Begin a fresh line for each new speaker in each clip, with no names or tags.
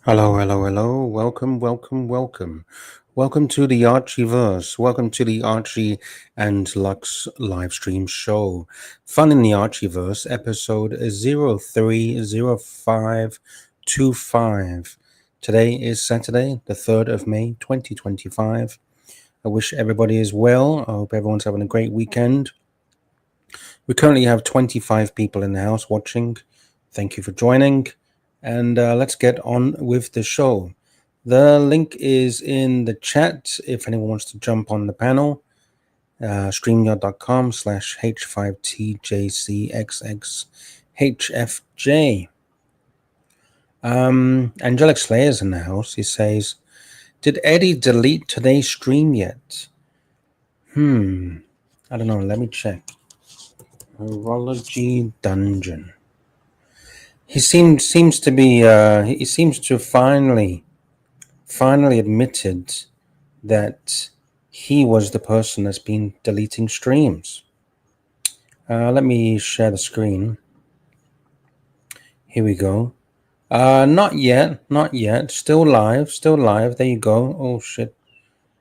Hello, hello, hello. Welcome, welcome, welcome. Welcome to the Archieverse. Welcome to the Archie and Lux livestream show. Fun in the Archieverse, episode 030525. Today is Saturday, the 3rd of May, 2025. I wish everybody is well. I hope everyone's having a great weekend. We currently have 25 people in the house watching. Thank you for joining. And let's get on with the show. The link is in the chat if anyone wants to jump on the panel. StreamYard.com/H5TJCXXHFJ. Angelic Slayer's in the house. He says, did Eddie delete today's stream yet? I don't know. Let me check. Horology Dungeon. He seems to be. He seems to finally admitted that he was the person that's been deleting streams. Let me share the screen. Here we go. Not yet. Still live. There you go. Oh shit.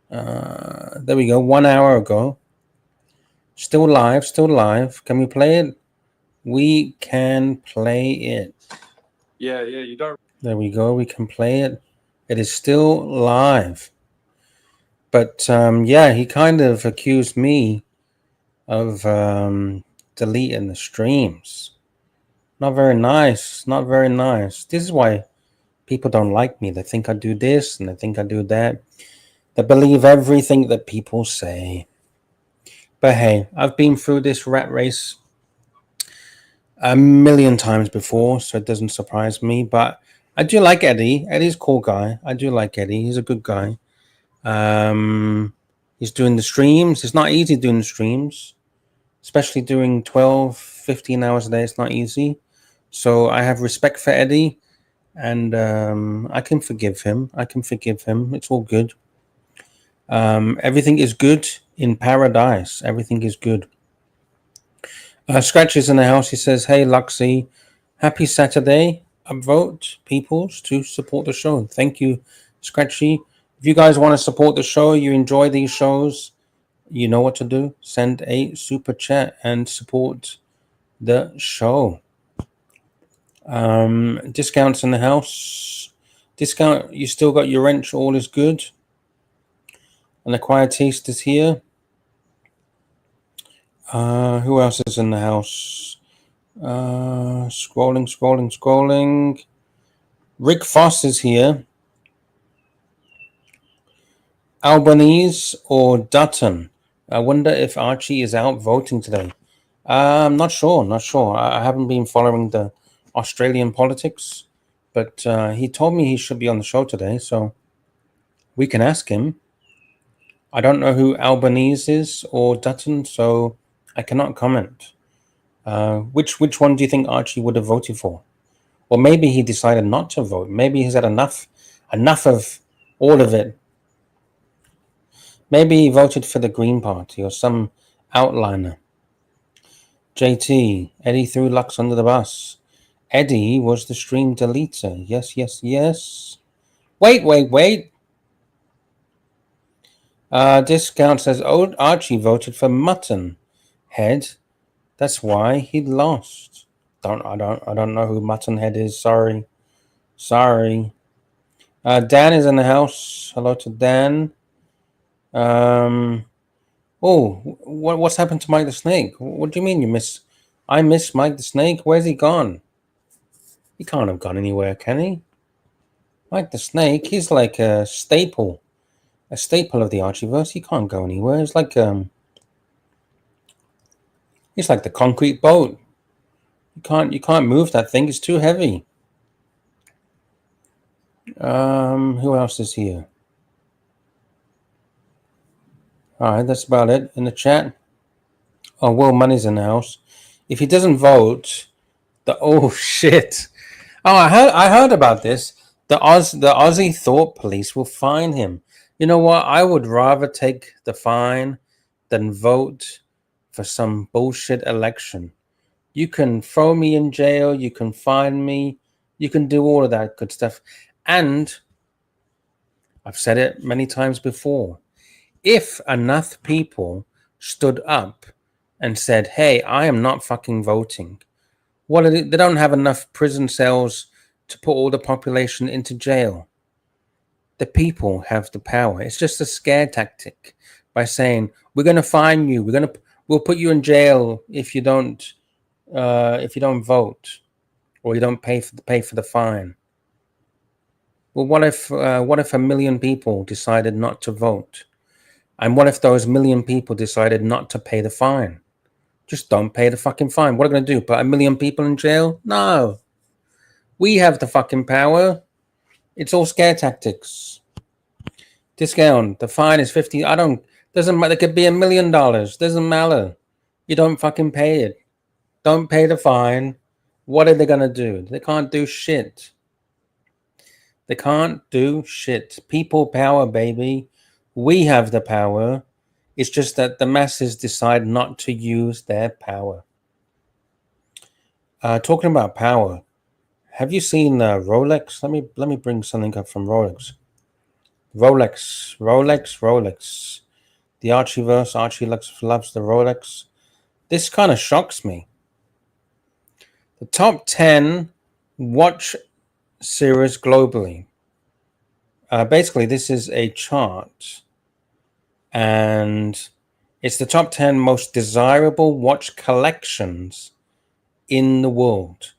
There we go. 1 hour ago. Still live. Can we play it? We can play it.
Yeah, you don't.
There we go. We can play it. It is still live. But yeah, he kind of accused me of deleting the streams. Not very nice. This is why people don't like me. They think I do this and they think I do that. They believe everything that people say. But hey, I've been through this rat race a million times before, so it doesn't surprise me. But I do like Eddie. Eddie's a cool guy. I do like Eddie. He's a good guy. He's doing the streams. It's not easy doing the streams, especially doing 12, 15 hours a day. It's not easy. So I have respect for Eddie, and I can forgive him. It's all good. Everything is good in paradise. Everything is good. Scratch is in the house. He says, hey, Luxy, happy Saturday. Upvote peoples to support the show. Thank you, Scratchy. If you guys want to support the show, you enjoy these shows, you know what to do. Send a super chat and support the show. Discounts in the house. Discount, you still got your wrench, all is good. And the quiet taste is here. Who else is in the house? Scrolling. Rick Foss is here. Albanese or Dutton? I wonder if Archie is out voting today. I'm not sure. I haven't been following the Australian politics, but he told me he should be on the show today, so we can ask him. I don't know who Albanese is or Dutton, so I cannot comment. Which one do you think Archie would have voted for? Or maybe he decided not to vote. Maybe he's had enough of all of it. Maybe he voted for the Green Party or some outliner. JT, Eddie threw Lux under the bus. Eddie was the stream deleter. Yes. Wait. Discount says old Archie voted for Mutton Head. That's why he lost. I don't know who Mutton Head is. Sorry. Dan is in the house. Hello to Dan. What's happened to Mike the Snake? What do you mean you miss? I miss Mike the Snake. Where's he gone? He can't have gone anywhere, can he? Mike the Snake, he's like a staple of the Archieverse. He can't go anywhere. It's like the concrete boat. You can't move that thing. It's too heavy. Who else is here? All right, that's about it in the chat. Oh, Will Money's in the house. If he doesn't vote, oh shit! Oh, I heard about this. The Aussie Thought Police will fine him. You know what? I would rather take the fine than vote for some bullshit election. You can throw me in jail. You can fine me. You can do all of that good stuff. And I've said it many times before. If enough people stood up and said, hey, I am not fucking voting. What are they don't have enough prison cells to put all the population into jail. The people have the power. It's just a scare tactic by saying, we're going to fine you. We'll put you in jail if you don't vote or you don't pay for the fine. Well, what if 1 million people decided not to vote? And what if those 1 million people decided not to pay the fine? Just don't pay the fucking fine. What are we going to do? Put 1 million people in jail? No. We have the fucking power. It's all scare tactics. Discount. The fine is 50. Doesn't matter. It could be $1 million. Doesn't matter. You don't fucking pay it. Don't pay the fine. What are they going to do? They can't do shit. They can't do shit. People power, baby. We have the power. It's just that the masses decide not to use their power. Talking about power, have you seen Rolex? Let me bring something up from Rolex. Rolex. The Archieverse. Archie loves the Rolex. This kind of shocks me. The top 10 watch series globally. Basically, this is a chart, and it's the top 10 most desirable watch collections in the world.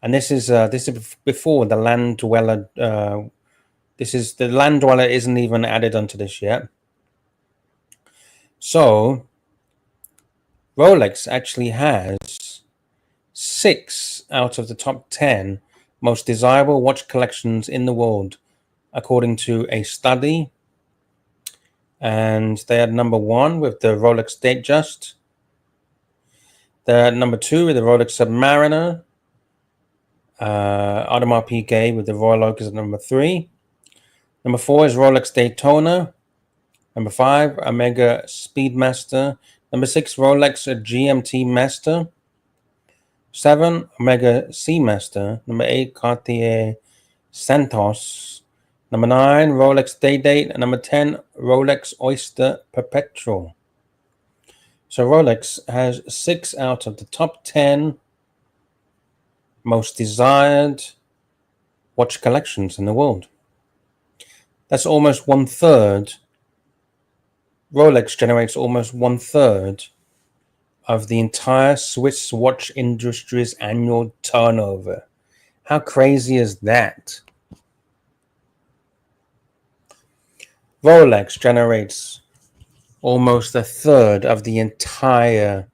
And this is before the land dweller. The land dweller isn't even added onto this yet. So Rolex actually has 6 out of the top 10 most desirable watch collections in the world, according to a study. And they had number 1 with the Rolex Datejust. They're at number 2 with the Rolex Submariner. Audemars Piguet with the Royal Oak is at number 3. Number 4 is Rolex Daytona. Number 5, Omega Speedmaster. Number 6, Rolex GMT Master. 7, Omega Seamaster. Number 8, Cartier Santos. Number 9, Rolex Day Date. And number 10, Rolex Oyster Perpetual. So Rolex has 6 out of the top 10 most desired watch collections in the world. That's almost 1/3. Rolex generates almost 1/3 of the entire Swiss watch industry's annual turnover. How crazy is that? Rolex generates almost 1/3 of the entire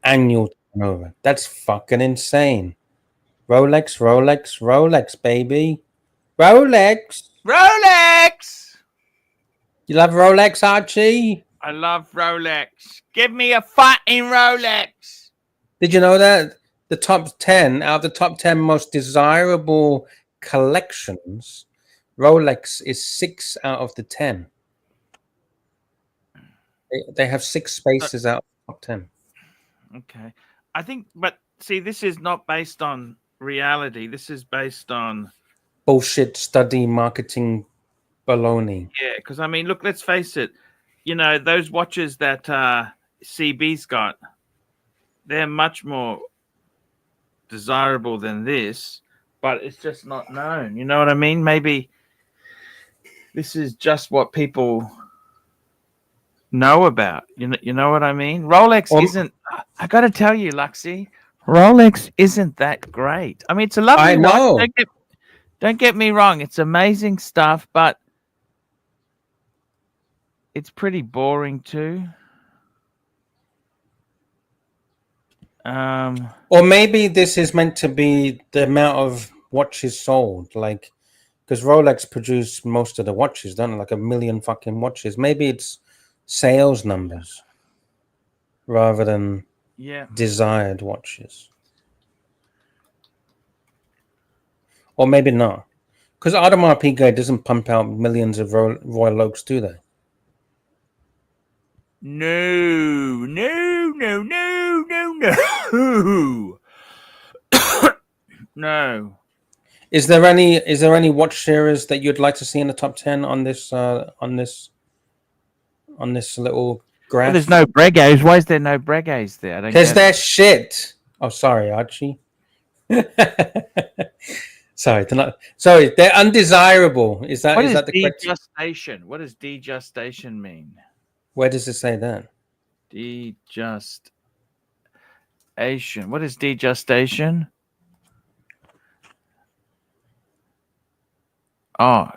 annual turnover. That's fucking insane. Rolex, baby. Rolex. You love Rolex, Archie?
I love Rolex. Give me a fucking Rolex.
Did you know that the top 10 out of the top 10 most desirable collections, Rolex is 6 out of the 10. They have 6 spaces out of the top 10.
Okay. I think, but see, this is not based on reality. This is based on
bullshit study marketing baloney.
Yeah, because I mean, look, let's face it. You know, those watches that CB's got, they're much more desirable than this, but it's just not known. You know what I mean? Maybe this is just what people know about. You know what I mean? Rolex isn't. I got to tell you, Luxy, Rolex isn't that great. I mean, it's a lovely watch. Don't get me wrong. It's amazing stuff, but it's pretty boring too.
Or maybe this is meant to be the amount of watches sold, like, because Rolex produce most of the watches, don't they? Like 1 million fucking watches. Maybe it's sales numbers rather than desired watches. Or maybe not. Because Audemars Piguet doesn't pump out millions of Royal Oaks, do they?
No. No.
Is there any watch series that you'd like to see in the top 10 on this little graph?
Well, there's no Breguets. Why is there no Breguets there? I don't
Because
get
they're
it.
shit. Oh, sorry, Archie. Sorry, they're not. Sorry, they're undesirable. Is that
What is
that the correct?
dejustation? What does dejustation mean?
Where does it say that?
Dejustation. What is dejustation? Oh,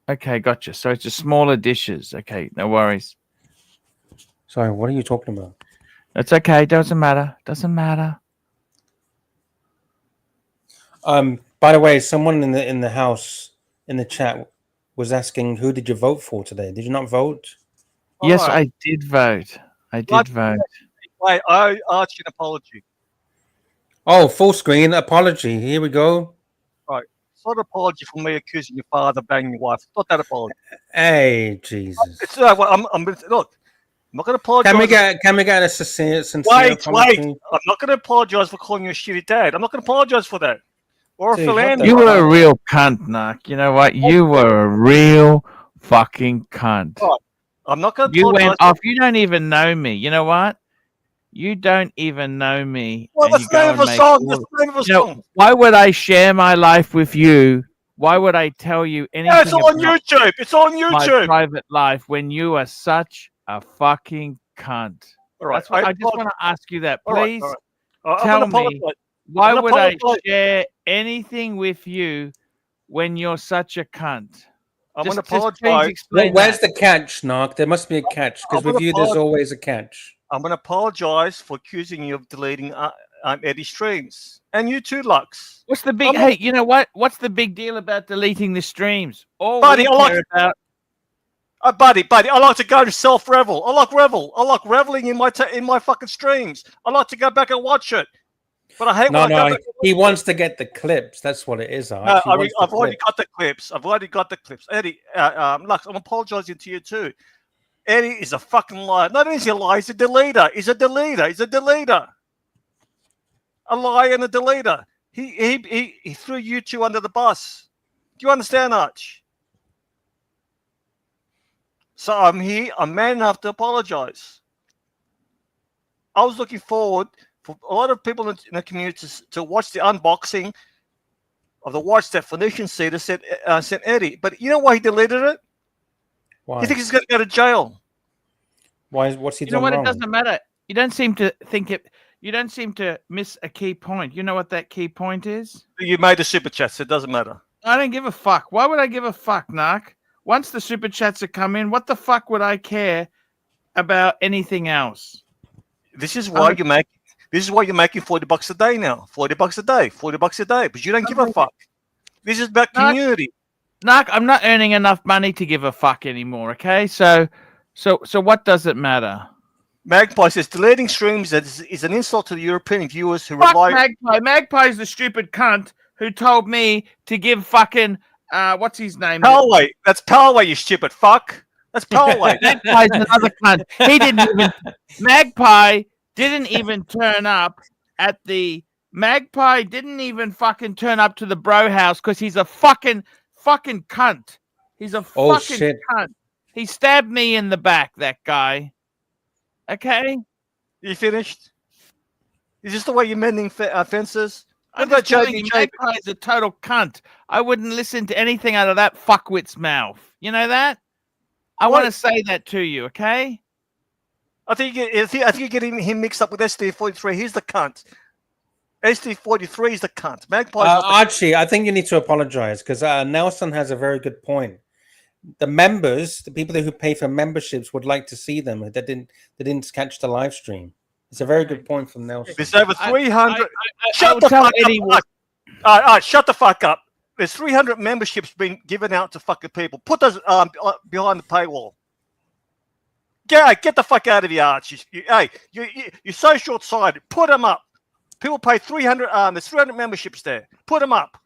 okay, gotcha. So it's just smaller dishes. Okay, no worries.
Sorry, what are you talking about?
That's okay. Doesn't matter. Doesn't matter.
By the way, someone in the house in the chat was asking, who did you vote for today? Did you not vote?
Yes,
Alright.
I did vote. I did vote.
Wait, I Archie an apology.
Oh, full screen apology. Here we go.
Right. It's not an apology for me accusing your father of banging your wife. It's not that apology.
Hey, Jesus.
It's well, I'm look. I'm not going to apologize.
Can we get a sincere
Wait.
apology?
I'm not going to apologize for calling you a shitty dad. I'm not going to apologize for that. Or
Dude,
a
what
philanderer.
the
You were a
fuck?
real cunt, Narc. You know what? You were a real fucking cunt.
Right. I'm not going to
You
apologize.
went off. You don't even know me. You know what? You don't even know me.
Well,
and
that's
you
the name
go
of
and
a
make
song.
all-
That's the name of a
You know,
song.
why would I share my life with you? Why would I tell you anything
Yeah, it's on
about
YouTube. It's on
my
YouTube.
private life when you are such a fucking cunt?
All right.
That's what I just want to ask you that,
All right,
please.
all right.
Tell
I'm gonna
me,
apologize.
why
gonna
would I
apologize.
share anything with you when you're such a cunt?
I'm going to
Just please
apologize.
explain
Where's
that.
the catch, Narc? There must be a catch, because
I'm
with
gonna
you, there's
apologize.
always a catch.
I'm going to apologize for accusing you of deleting Eddie's streams. And you too, Lux.
What's the big?
I'm gonna-
Hey, you know what? What's the big deal about deleting the streams? All
Buddy,
we
I like-
care about.
buddy, I like to go to self-revel. I like reveling in my fucking streams. I like to go back and watch it. But I hate when I go back and
He
watch
wants to get the clips. That's what it is,
it.
Arch. He wants the
I've already
clips.
got the clips. I've already got the clips. Eddie, Lux, I'm apologizing to you too. Eddie is a fucking liar. Not only is he a liar, he's a deleter. He's a deleter. A liar and a deleter. He threw you two under the bus. Do you understand, Arch? So I'm here. I'm man enough to apologize. I was looking forward for a lot of people in the community to watch the unboxing of the watch that Phoenician Cedar sent Eddie. But you know why he deleted it?
Why?
He thinks he's going to go to jail.
Why? What's he
You know
done
what?
wrong?
It doesn't matter. You don't seem to think it. You don't seem to miss a key point. You know what that key point is?
You made a super chat, so it doesn't matter.
I don't give a fuck. Why would I give a fuck, Narc? Once the super chats have come in, what the fuck would I care about anything else?
This is why you make. This is why you're making $40 a day now. $40 a day. $40 a day. But you don't give a fuck. This is about community.
Narc, I'm not earning enough money to give a fuck anymore. Okay, so what does it matter?
Magpie says deleting streams is an insult to the European viewers who
Fuck
rely.
Magpie. Magpie's the stupid cunt who told me to give fucking what's his name?
Poway. That's Poway, you stupid fuck. That's Poway.
Magpie's another cunt. He didn't even. Magpie didn't even turn up at the. Magpie didn't even fucking turn up to the bro house because he's a fucking cunt. He's a fucking cunt. He stabbed me in the back. That guy. Okay.
You finished? Is this the way you're mending fences?
I'm just telling you, Magpie's a total cunt. I wouldn't listen to anything out of that fuckwit's mouth. You know that? I want to say that to you, okay?
I think you're getting him mixed up with SD43. He's the cunt. SD43 is the cunt. Magpie's not the
Archie, I think you need to apologize because Nelson has a very good point. The members, the people who pay for memberships, would like to see them. They didn't catch the live stream. It's a very good point from Nelson.
There's over 300.
Shut the fuck up.
All right, shut the fuck up. There's 300 memberships being given out to fucking people. Put those behind the paywall. Get the fuck out of here, Archie. You're so short-sighted. Put them up. People pay 300. There's 300 memberships there. Put them up.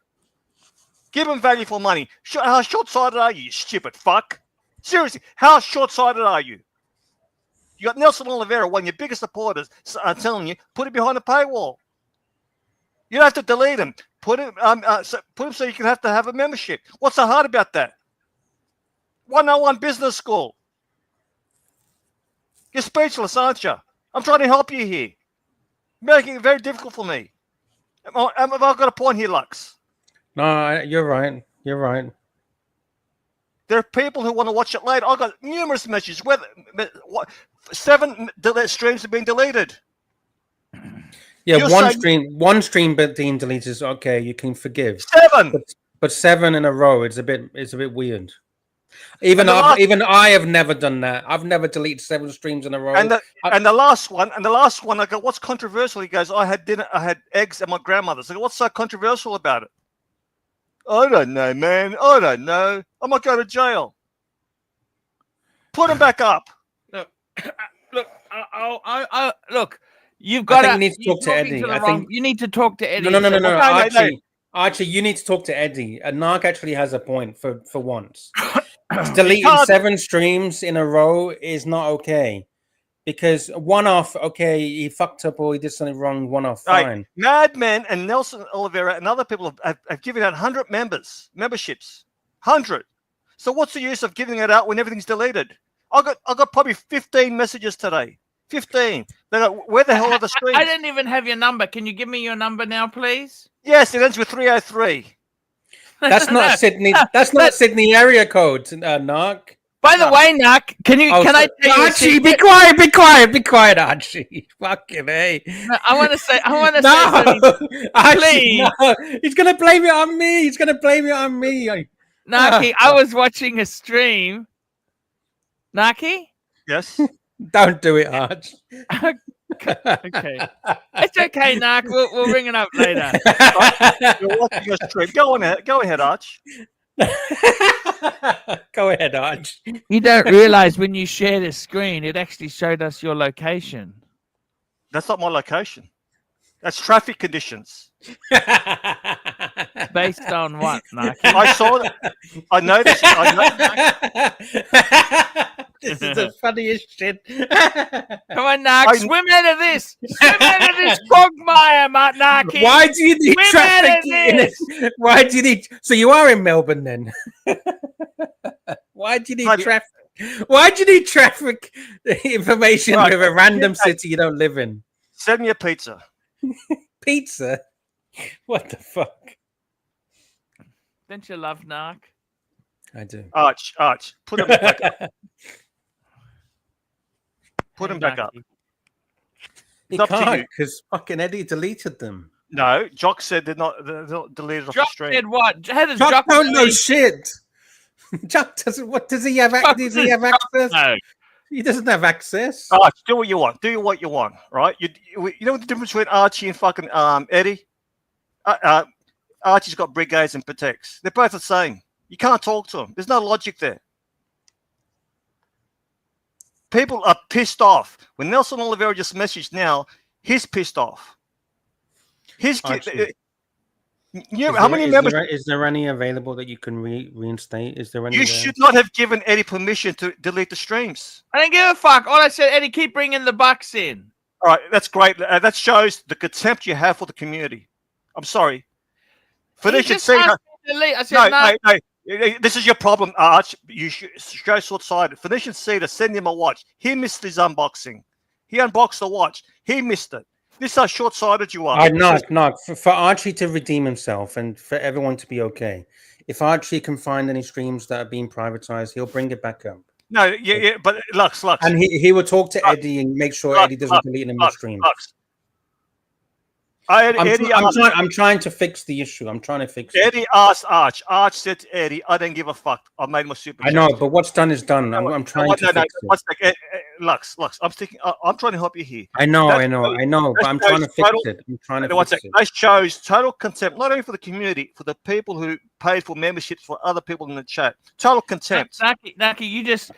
Give them value for money. How short-sighted are you stupid fuck? Seriously, how short-sighted are you? You got Nelson Oliveira, one of your biggest supporters, telling you, put it behind the paywall. You don't have to delete them. Put him so you can have to have a membership. What's so hard about that? 101 business school. You're speechless, aren't you? I'm trying to help you here. Making it very difficult for me. Have I got a point here, Lux?
No, you're right. You're right.
There are people who want to watch it later. I got numerous messages. 7 streams have been deleted.
Yeah,
You're
one stream being deleted is okay. You can forgive
7,
but 7 in a row, it's a bit weird. Even I have never done that. I've never deleted 7 streams in a row.
And the last one, I go, what's controversial? He goes, I had eggs at my grandmother's. I go, what's so controversial about it? I don't know, man. I don't know. I might go to jail. Put him back up.
Look. You've got.
You need to talk to Eddie.
You need to talk to Eddie.
No. Archie, you need to talk to Eddie. Narc actually has a point for once. Deleting 7 streams in a row is not okay. Because one off, okay, he fucked up or he did something wrong, one off, fine.
Right. Madman and Nelson Oliveira and other people have given out 100 memberships. 100. So what's the use of giving it out when everything's deleted? I got probably 15 messages today. 15. They go, where the hell are the streams?
I didn't even have your number. Can you give me your number now, please?
Yes, it ends with 303.
That's not Sydney. That's not Sydney area code, Narc.
By the way, Narc, can I tell you
Archie, be quiet, Archie. Fucking hey.
No, I want to say something.
Archie, no. He's gonna blame it on me.
Narky, I was watching a stream. Narky?
Yes.
Don't do it, Arch.
Okay. It's okay, Narc. We'll bring it up later.
You're watching a stream. Go ahead, Arch.
Go ahead, Arch.
You don't realize when you share the screen, it actually showed us your location.
That's not my location. That's traffic conditions.
Based on what, Narky?
I saw that. I noticed.
This is the funniest shit.
Come on, Narc. Swim out of this. Swim out of this quagmire, Narky.
Why do you need traffic in it? Why do you need... So you are in Melbourne then? Why do you need traffic? Why do you need traffic information with a random city you don't live in?
Send me a pizza.
Pizza? What the fuck?
Don't you love Narc?
I do.
Arch, put him back up. Put him back up.
He can't because fucking Eddie deleted them.
No, Jock said they're not deleted off the stream.
Jock said what? How does
Jock don't know shit. Jock doesn't. What does he have? Does he have access? No. He doesn't have access.
Arch, do what you want. Do what you want, right? You know what the difference between Archie and fucking Eddie? Archie's got brigades and protects. They're both the same. You can't talk to them. There's no logic there. People are pissed off. When Nelson Oliveira just messaged now, he's pissed off. How many members?
Is there any available that you can reinstate? Is there any?
You should not have given Eddie permission to delete the streams.
I don't give a fuck. All I said, Eddie, keep bringing the bucks in.
All right, that's great. That shows the contempt you have for the community. I'm sorry. Phoenician C. No. This is your problem, Arch. You should go short-sighted. Phoenician Cedar, send him a watch. He missed his unboxing. He unboxed the watch. He missed it. This is how short-sighted you are.
No. For Archie to redeem himself and for everyone to be okay. If Archie can find any streams that are being privatized, he'll bring it back up.
No, yeah, but Lux.
And he will talk to Eddie and make sure Eddie doesn't delete him in the stream. I'm trying to fix the issue. I'm trying to fix it.
Eddie asked Arch. Arch said to Eddie, I don't give a fuck. I made my super.
I know, but what's done is done. I'm trying to fix it.
Lux. I'm trying to help you here.
I know, but I'm trying to fix it.
That shows total contempt, not only for the community, for the people who paid for memberships for other people in the chat. Total contempt.
Naki, you just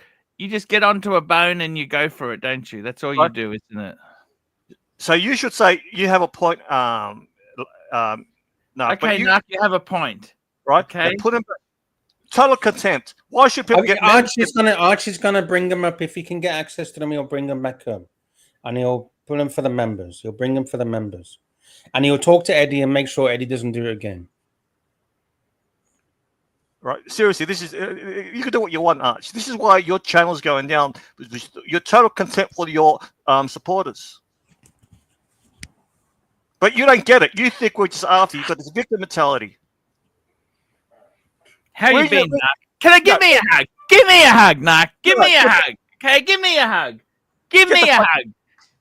get onto a bone and you go for it, don't you? That's all you do, isn't it?
So you should say you have a point. No,
okay, Narc, you have a point,
right?
Okay,
put him. Total contempt. Why should people get?
Archie's gonna bring them up if he can get access to them. He'll bring them back up, and he'll put them for the members. He'll bring them for the members. and he'll talk to Eddie and make sure Eddie doesn't do it again.
Right, seriously, this is you can do what you want, Arch. This is why your channel's going down. Your total contempt for your supporters. But you don't get it. You think we're just after you. You've got this victim mentality.
How you been, Narc? Can I give me a hug? Give me a hug, Narc. Give me a hug. Okay, give me a hug. Give me a hug.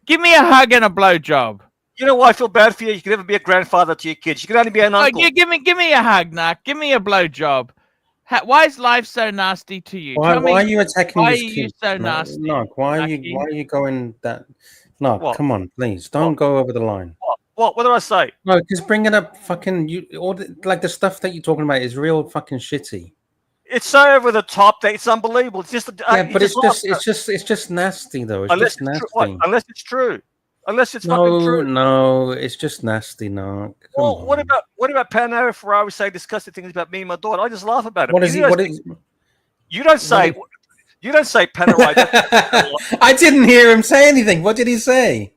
Give me a hug and a blowjob.
You know why I feel bad for you? You can never be a grandfather to your kids. You can only be an uncle.
You give me a hug, Narc. Give me a blowjob. Why is life so nasty to you?
Why are you attacking
why
this
are
kid?
you so nasty?
Narc, why are you going that? Narc, come on, please don't go over the line.
What did I say?
No, just bringing up fucking like the stuff that you're talking about is real fucking shitty.
It's so over the top that it's unbelievable. It's just
but it's just nasty though. It's just nasty.
Unless it's true. Unless it's fucking true.
No, it's just nasty, Narc.
Well, what about Panera Ferrari saying disgusting things about me and my daughter? I just laugh about it. You don't say Panera.
I didn't hear him say anything. What did he say?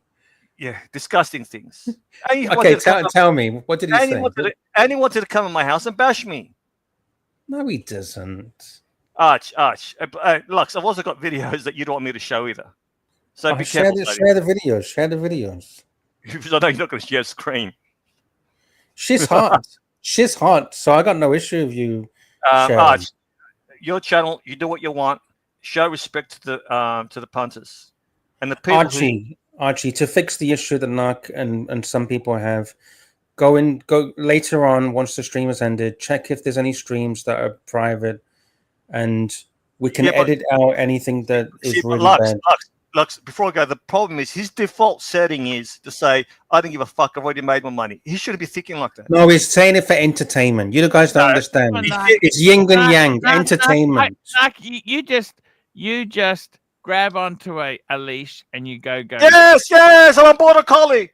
Yeah, disgusting things.
Okay, tell me. What did he say?
And he wanted to come in my house and bash me.
No, he doesn't.
Arch. Lux, I've also got videos that you don't want me to show either. So be careful.
Share the videos. Share the videos.
Because I know you're not going to share screen.
She's hot. She's hot. So I got no issue with you.
Arch, your channel, you do what you want. Show respect to the punters and the people.
Archie, to fix the issue that Narc and some people have, go later on once the stream has ended. Check if there's any streams that are private, and we can edit out anything that is really bad.
Lux, before I go, the problem is his default setting is to say, I don't give a fuck, I've already made my money. He shouldn't be thinking like that.
No, he's saying it for entertainment. You guys don't understand. It's yin and yang, entertainment.
You just grab onto a leash and you go.
Yes, I'm on border collie.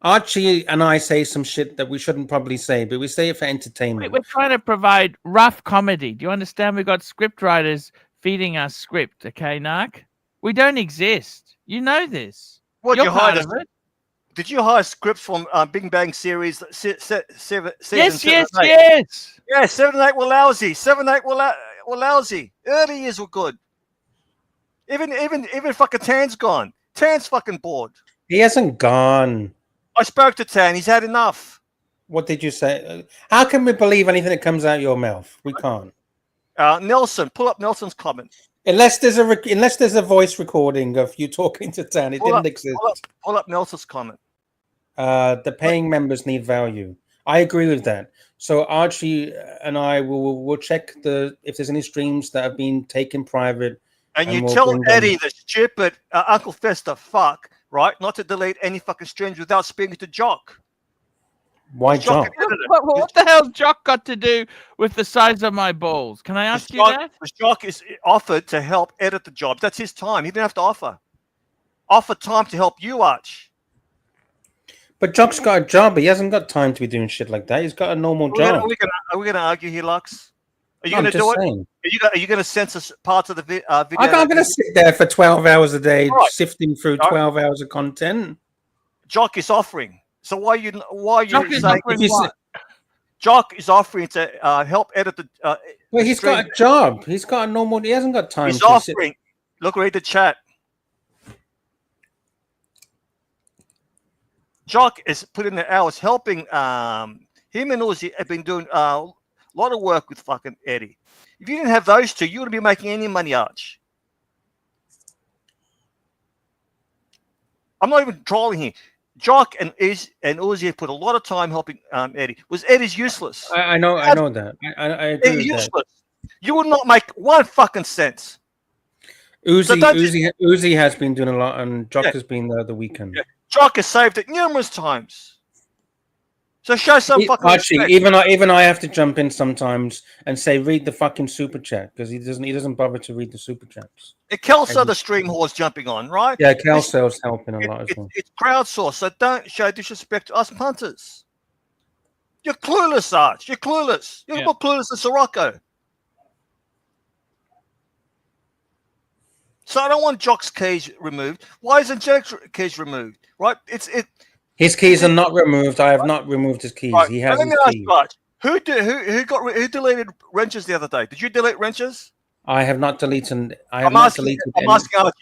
Archie and I say some shit that we shouldn't probably say, but we say it for entertainment.
We're trying to provide rough comedy. Do you understand? We've got script writers feeding us script, okay, Narc? We don't exist. You know this.
Did you hire scripts from Big Bang series?
Yes.
Yeah, 7 and 8 were lousy. 7 and 8 were lousy. Early years were good. Even fucking Tan's gone. Tan's fucking bored.
He hasn't gone.
I spoke to Tan. He's had enough.
What did you say? How can we believe anything that comes out of your mouth? We can't.
Nelson, pull up Nelson's comment.
Unless there's a voice recording of you talking to Tan, it didn't exist.
Pull up Nelson's comment.
The paying members need value. I agree with that. So Archie and I will check if there's any streams that have been taken private.
And you tell Eddie, the stupid Uncle Fester fuck, right, not to delete any fucking streams without speaking to Jock.
Why Jock?
What the hell Jock got to do with the size of my balls? Can I ask you that?
Because Jock is offered to help edit the job. That's his time. He didn't have to offer. Offer time to help you, Arch.
But Jock's got a job. He hasn't got time to be doing shit like that. He's got a normal job.
Are we going to argue here, Lux? Are you going to do it? Are you going to censor parts of the video?
I'm going to sit there for 12 hours a day, sifting through 12 hours of content.
Jock is offering. So why are you saying
what?
Jock is offering to help edit the?
Well, he's got a job. He's got a normal. He hasn't got time.
He's offering. Look, read the chat. Jock is putting the hours helping. Him and Uzi have been doing a lot of work with fucking Eddie. If you didn't have those two, you wouldn't be making any money, Arch. I'm not even trolling here. Jock and Uzi put a lot of time helping Eddie. Eddie's useless?
I know that. I agree with
useless.
That.
You would not make one fucking cent.
Uzi has been doing a lot, and Jock has been there the weekend.
Yeah. Jock has saved it numerous times. So show some fucking
Archie,
respect.
even I have to jump in sometimes and say read the fucking super chat because he doesn't bother to read the super chats.
Kelso, the stream horse jumping on, right?
Yeah, Kelso's helping a lot as well.
It's crowdsourced, so don't show disrespect to us punters. You're clueless, Arch. You're clueless. You're more clueless than Sirocco. So I don't want Jock's keys removed. Why isn't Jack's keys removed? right?
His keys are not removed. I have not removed his keys.
Right.
He has
Let
his
me ask
keys.
you, Arch, who deleted wrenches the other day? Did you delete wrenches?
I have not deleted. I have
I'm
not
asking,
deleted
I'm
any.
asking Archie.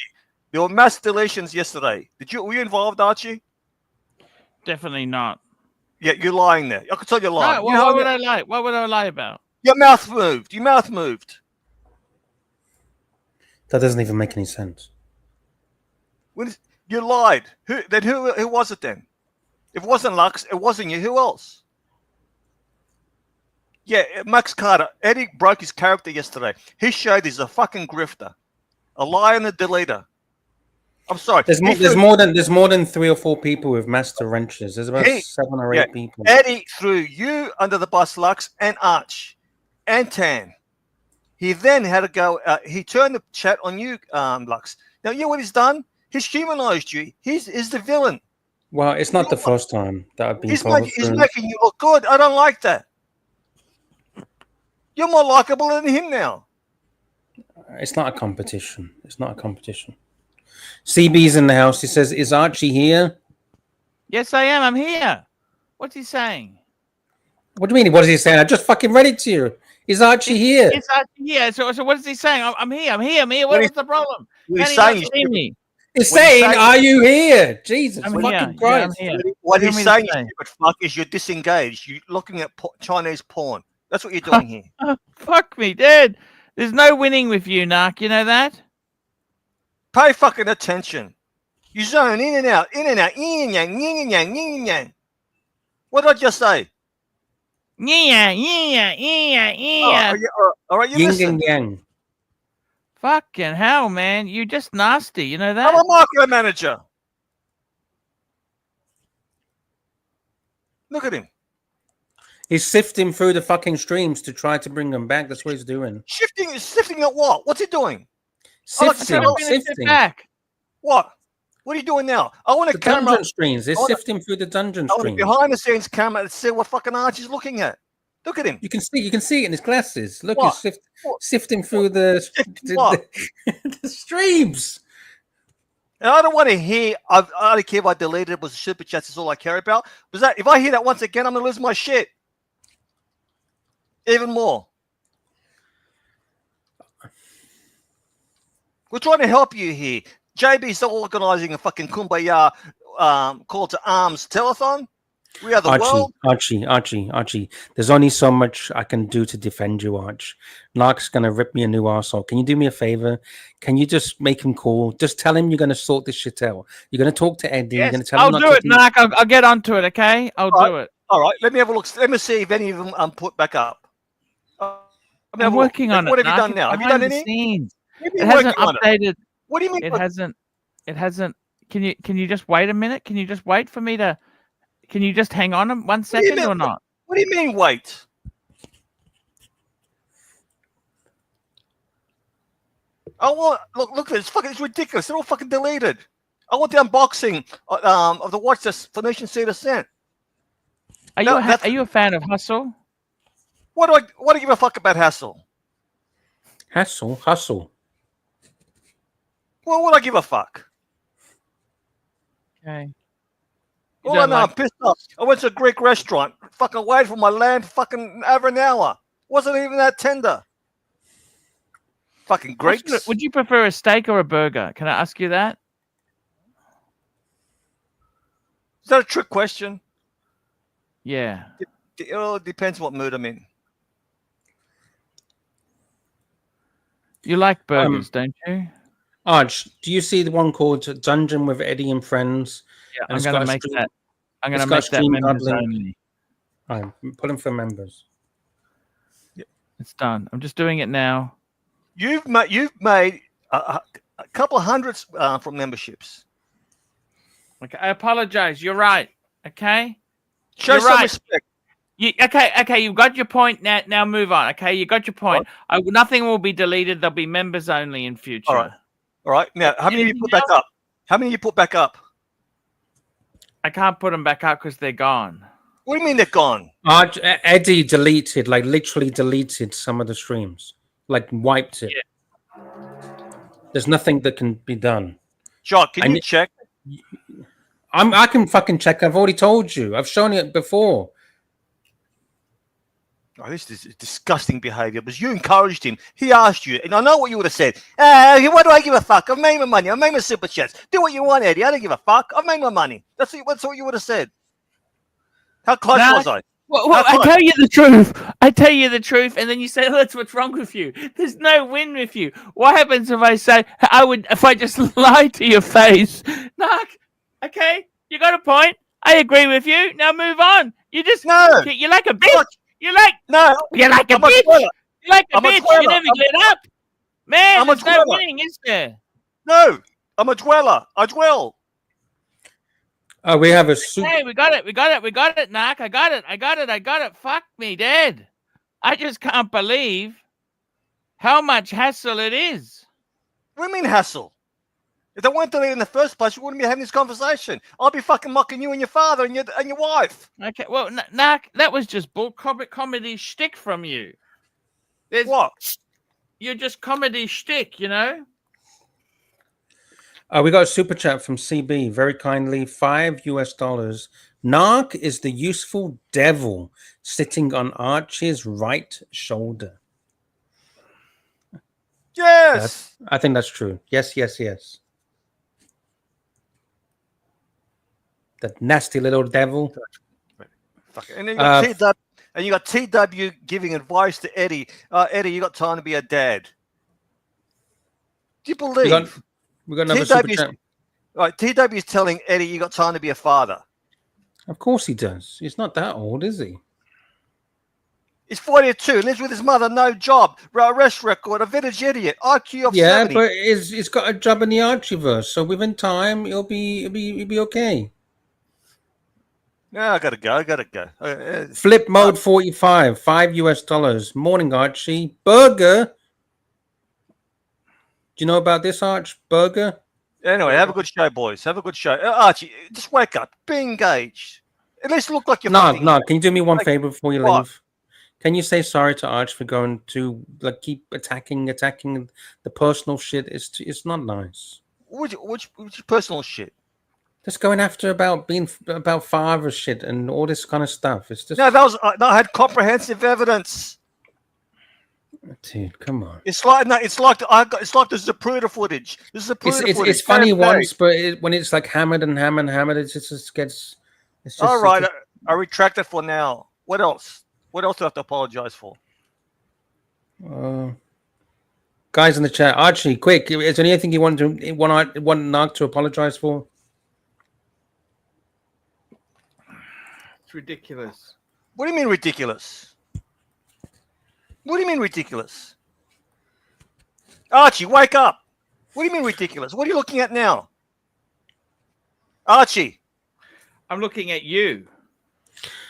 There were mass deletions yesterday. Were you involved, Archie?
Definitely not.
Yeah, you're lying there. I can tell you're lying.
No, what would I lie? What would I lie about?
Your mouth moved. Your mouth moved.
That doesn't even make any sense.
You lied. Who was it then? If it wasn't Lux, it wasn't you. Who else? Yeah, Max Carter. Eddie broke his character yesterday. He showed he's a fucking grifter, a liar and a deleter. I'm sorry.
There's more than 3 or 4 people with master wrenches. There's about 7 or 8 people.
Eddie threw you under the bus, Lux, and Arch, and Tan. He then had to go. He turned the chat on you, Lux. Now you know what he's done? He's humanized you. He's the villain.
Well, it's not the first time that I've been
He's
told.
he's making you look good. I don't like that. You're more likable than him now.
It's not a competition. It's not a competition. CB's in the house. He says, "Is Archie here?"
Yes, I am. I'm here. What's he saying?
What do you mean? What is he saying? I just fucking read it to you. Is Archie here?
It's Archie here. So what is he saying? I'm here. I'm here. I'm here. What's the problem?
He's saying,
He's saying, "Are you here?" Jesus
I'm
fucking
here.
Christ!
Yeah, I'm here.
what he's saying, you stupid fuck, is you're disengaged. You're looking at Chinese porn. That's what you're doing here.
Fuck me, dude. There's no winning with you, Narc. You know that?
Pay fucking attention. You zone in and out, yin and yang, yin and yang, yin and yang. What did I just say?
Yeah.
All right, you
Yin
listen.
and yang.
Fucking hell, man. You're just nasty. You know that?
I'm a marketing manager. Look at him.
He's sifting through the fucking streams to try to bring them back. That's what he's doing.
Sifting at what? What's he doing?
Sifting.
Back.
What? What are you doing now? I want a
The
camera.
dungeon streams. They're sifting through the dungeon
I want a
streams.
behind the scenes camera to see what fucking Archie's looking at. Look at him.
You can see it in his glasses. Look,
What?
he's sifting through the streams.
And I don't want to hear. I don't care if I deleted it. Was the super chats is all I care about. Was that if I hear that once again, I'm gonna lose my shit. Even more. We're trying to help you here. JB's organising a fucking kumbaya call to arms telethon. We are the world.
Archie. There's only so much I can do to defend you, Arch. Narc's gonna rip me a new arsehole. Can you do me a favor? Can you just make him call? Just tell him you're gonna sort this shit out. You're gonna talk to Eddie.
Yes,
You're gonna tell
I'll
him
do it, Narc. I'll get onto it, okay? I'll do it.
All right, let me have a look. Let me see if any of them put back up.
I'm working on it.
What have you done now? Have you done any?
It hasn't updated.
What do you mean?
It hasn't. Can you just wait a minute? Can you just wait for me to? Can you just hang on 1 second or not?
What do you mean wait? I want look. It's ridiculous. They're all fucking deleted. I want the unboxing of the watch that's Phoenician Cedar sent.
Are you a fan of Hustle?
What do I give a fuck about Hassle?
Hustle.
Well, what do I give a fuck?
Okay.
Well, I know, I'm pissed off. I went to a Greek restaurant, fucking waited for my lamb fucking over an hour. Wasn't even that tender. Fucking Greeks.
Would you prefer a steak or a burger? Can I ask you that?
Is that a trick question?
Yeah.
It all depends what mood I'm in.
You like burgers, don't you?
Arch, do you see the one called Dungeon with Eddie and Friends?
Yeah,
And
I'm going to make that. I'm going to make that members only.
All right, put them for members.
It's done. I'm just doing it now.
You've made a couple of hundreds from memberships.
Okay, I apologize. You're right. Okay.
Show some respect.
Okay. You've got your point. Now move on. Okay, you got your point. Nothing will be deleted. There'll be members only in future.
All right. Now, how many you put back up? How many you put back up?
I can't put them back up because they're gone.
What do you mean they're gone?
Eddie deleted, like literally deleted some of the streams, like wiped it. Yeah. There's nothing that can be done.
Jock, can you check?
I can fucking check. I've already told you. I've shown it before.
Oh, this is disgusting behaviour because you encouraged him. He asked you, and I know what you would have said. What do I give a fuck? I've made my money. I've made my super chats. Do what you want, Eddie. I don't give a fuck. I've made my money. That's what you would have said. How close was I?
Well, I tell you the truth. I tell you the truth, and then you say, oh, "That's what's wrong with you." There's no win with you. What happens if I say if I just lie to your face? Narc, okay, you got a point. I agree with you. Now move on. You're like a bitch. You're like a bitch. You're like a bitch. You never get up, man. There's no winning, is there?
No, I'm a dweller. I dwell.
Oh, we have a
Hey, we got it, Narc. I got it. Fuck me, Dad. I just can't believe how much hassle it is.
What do you mean hassle? If they weren't deleted in the first place, you wouldn't be having this conversation. I'll be fucking mocking you and your father and your wife.
Okay, well, Narc, that was just bull comedy shtick from you.
What?
You're just comedy shtick, you know?
We got a super chat from CB, very kindly, $5. Narc is the useful devil sitting on Archie's right shoulder.
Yes.
I think that's true. Yes. That nasty little devil.
Fuck it. And then you got TW giving advice to Eddie. Eddie, you got time to be a dad. Do you believe?
We got another super chat.
Right, TW is telling Eddie you got time to be a father.
Of course he does. He's not that old, is he?
He's 42, lives with his mother, no job, arrest record, a vintage idiot, IQ of 70.
Yeah, but he's got a job in the Archieverse, so within time he'll be okay.
Yeah, I gotta go.
Flip mode 45, $5. Morning, Archie. Burger. Do you know about this, Arch? Burger?
Anyway, have a good show, boys. Have a good show. Archie, just wake up. Be engaged. At least look like you're
No. Can you do me one favor before you
what?
leave? Can you say sorry to Arch for going to keep attacking the personal shit? It's not nice.
Which personal shit?
Just going after about father shit and all this kind of stuff. It's just
No, I had comprehensive evidence.
Dude, come on.
It's like this is the Zapruder footage. This is the Zapruder footage.
It's funny once, but when it's like hammered, it just gets. It's just,
all right. I retract it for now. What else? What else do I have to apologize for?
Guys in the chat, Archie, quick! Is there anything you want Narc to apologize for?
It's ridiculous.
What do you mean ridiculous? What do you mean ridiculous? Archie, wake up. What do you mean ridiculous? What are you looking at now? Archie.
I'm looking at you.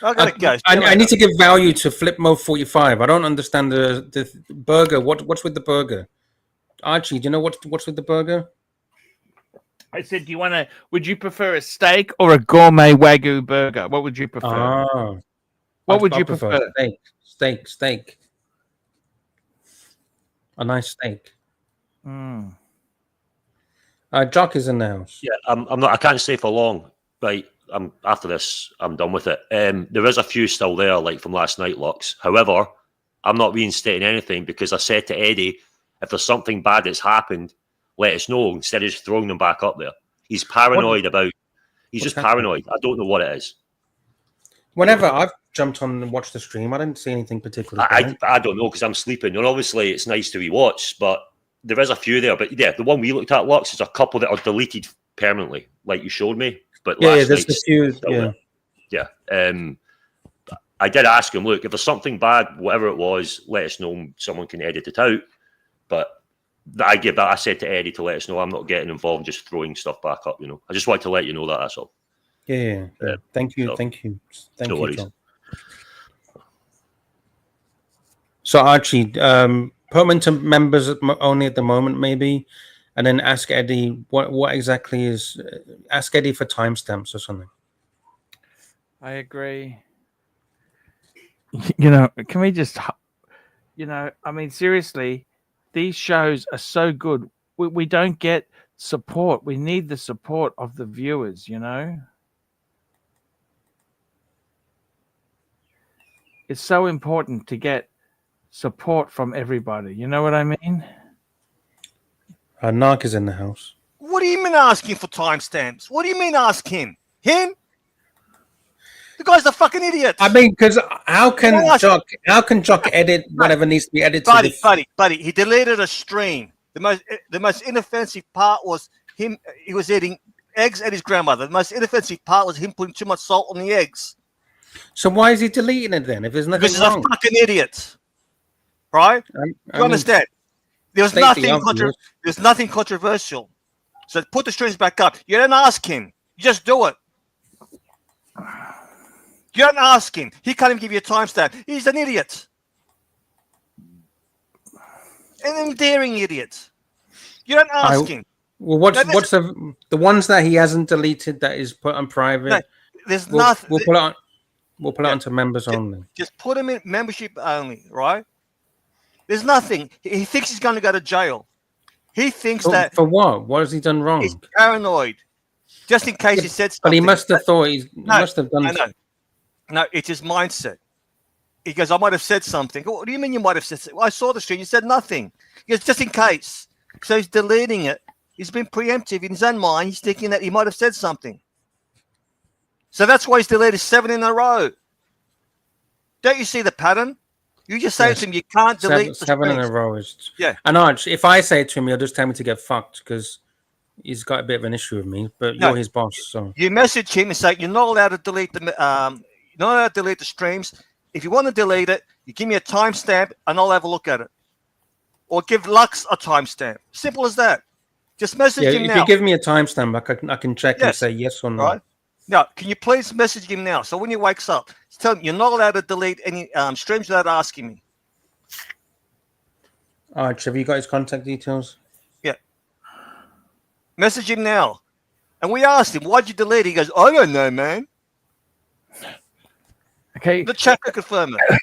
I gotta go.
I need to give value to Flip Mode 45. I don't understand the burger. What's with the burger? Archie, do you know what's with the burger?
I said, would you prefer a steak or a gourmet Wagyu burger? What would you prefer? What would you prefer?
Steak. A nice steak. Jock is in the house.
Yeah, I'm not. I can't stay for long. Right. After this, I'm done with it. There is a few still there, like from last night, Lux. However, I'm not reinstating anything because I said to Eddie, if there's something bad that's happened, let us know instead of just throwing them back up there. He's paranoid He's just paranoid. I don't know what it is.
Whenever I've jumped on and watched the stream, I didn't see anything particularly bad.
I don't know because I'm sleeping. And obviously, it's nice to rewatch, but there is a few there. But yeah, the one we looked at, Lux, is a couple that are deleted permanently, like you showed me. But
there's a few.
Yeah. I did ask him, look, if there's something bad, whatever it was, let us know. Someone can edit it out. But I said to Eddie to let us know. I'm not getting involved, just throwing stuff back up. I just wanted to let you know that. That's all.
Yeah. Thank you. Thank you, John. So Archie, permanent members only at the moment, maybe, and then ask Eddie what exactly is. Ask Eddie for timestamps or something.
I agree. Can we just, I mean, seriously, these shows are so good. We don't get support. We need the support of the viewers, it's so important to get support from everybody. You know what I mean?
Narc is in the house.
What do you mean asking for timestamps? What do you mean ask him? Him? The guy's a fucking idiot.
I mean, because how can Jock edit whatever needs to be edited?
Buddy, he deleted a stream. The most inoffensive part was him. He was eating eggs at his grandmother. The most inoffensive part was him putting too much salt on the eggs.
So why is he deleting it then? If there's nothing
Because he's
wrong?
a fucking idiot, right? You understand? There's nothing controversial. So put the streams back up. You don't ask him. You just do it. You don't ask him. He can't even give you a timestamp. He's an idiot. An endearing idiot. You don't ask him.
Well, what's the ones that he hasn't deleted that is put on private?
No, there's nothing.
We'll put it on. We'll put it onto members only.
Just put him in membership only, right? There's nothing. He thinks he's going to go to jail. He thinks that
for what? What has he done wrong?
He's paranoid, just in case he said something.
But he must have thought he must have done.
No, it's his mindset. He goes, I might have said something. What do you mean you might have said something? Well, I saw the stream. You said nothing. He goes, just in case. So he's deleting it. He's been preemptive in his own mind. He's thinking that he might have said something. So that's why he's deleted 7 in a row. Don't you see the pattern? You just say to him, you can't delete
seven in a row. Is
yeah.
And Arch, if I say it to him, he'll just tell me to get fucked because he's got a bit of an issue with me. But you're his boss, so
you message him and say you're not allowed to delete the you're not allowed to delete the streams. If you want to delete it, you give me a timestamp and I'll have a look at it. Or give Lux a timestamp. Simple as that. Just message him now.
If you give me a timestamp, I can check and say yes or no.
Right? Now, can you please message him now? So when he wakes up, tell him you're not allowed to delete any streams without asking me.
Arch, have you got his contact details?
Yeah. Message him now. And we asked him, why'd you delete it? He goes, I don't know, man.
Okay.
The chat can confirm it.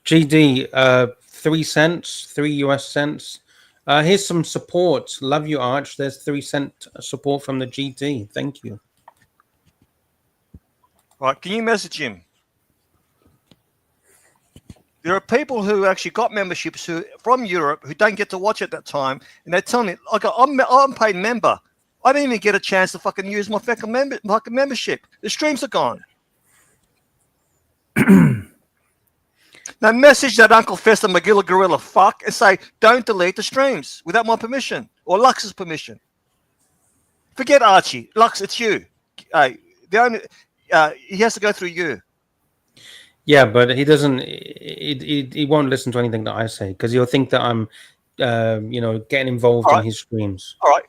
GD, 3 cents, 3 US cents. Here's some support. Love you, Arch. There's 3 cent support from the GD. Thank you.
Right, can you message him? There are people who actually got memberships from Europe who don't get to watch at that time, and they're telling me, I'm a paid member. I didn't even get a chance to fucking use my fucking membership. The streams are gone. Now message that Uncle Fester Magilla Gorilla fuck and say, don't delete the streams without my permission or Lux's permission. Forget Archie. Lux, it's you. He has to go through you.
Yeah, but he doesn't. He won't listen to anything that I say because he'll think that I'm, getting involved in his streams.
All right.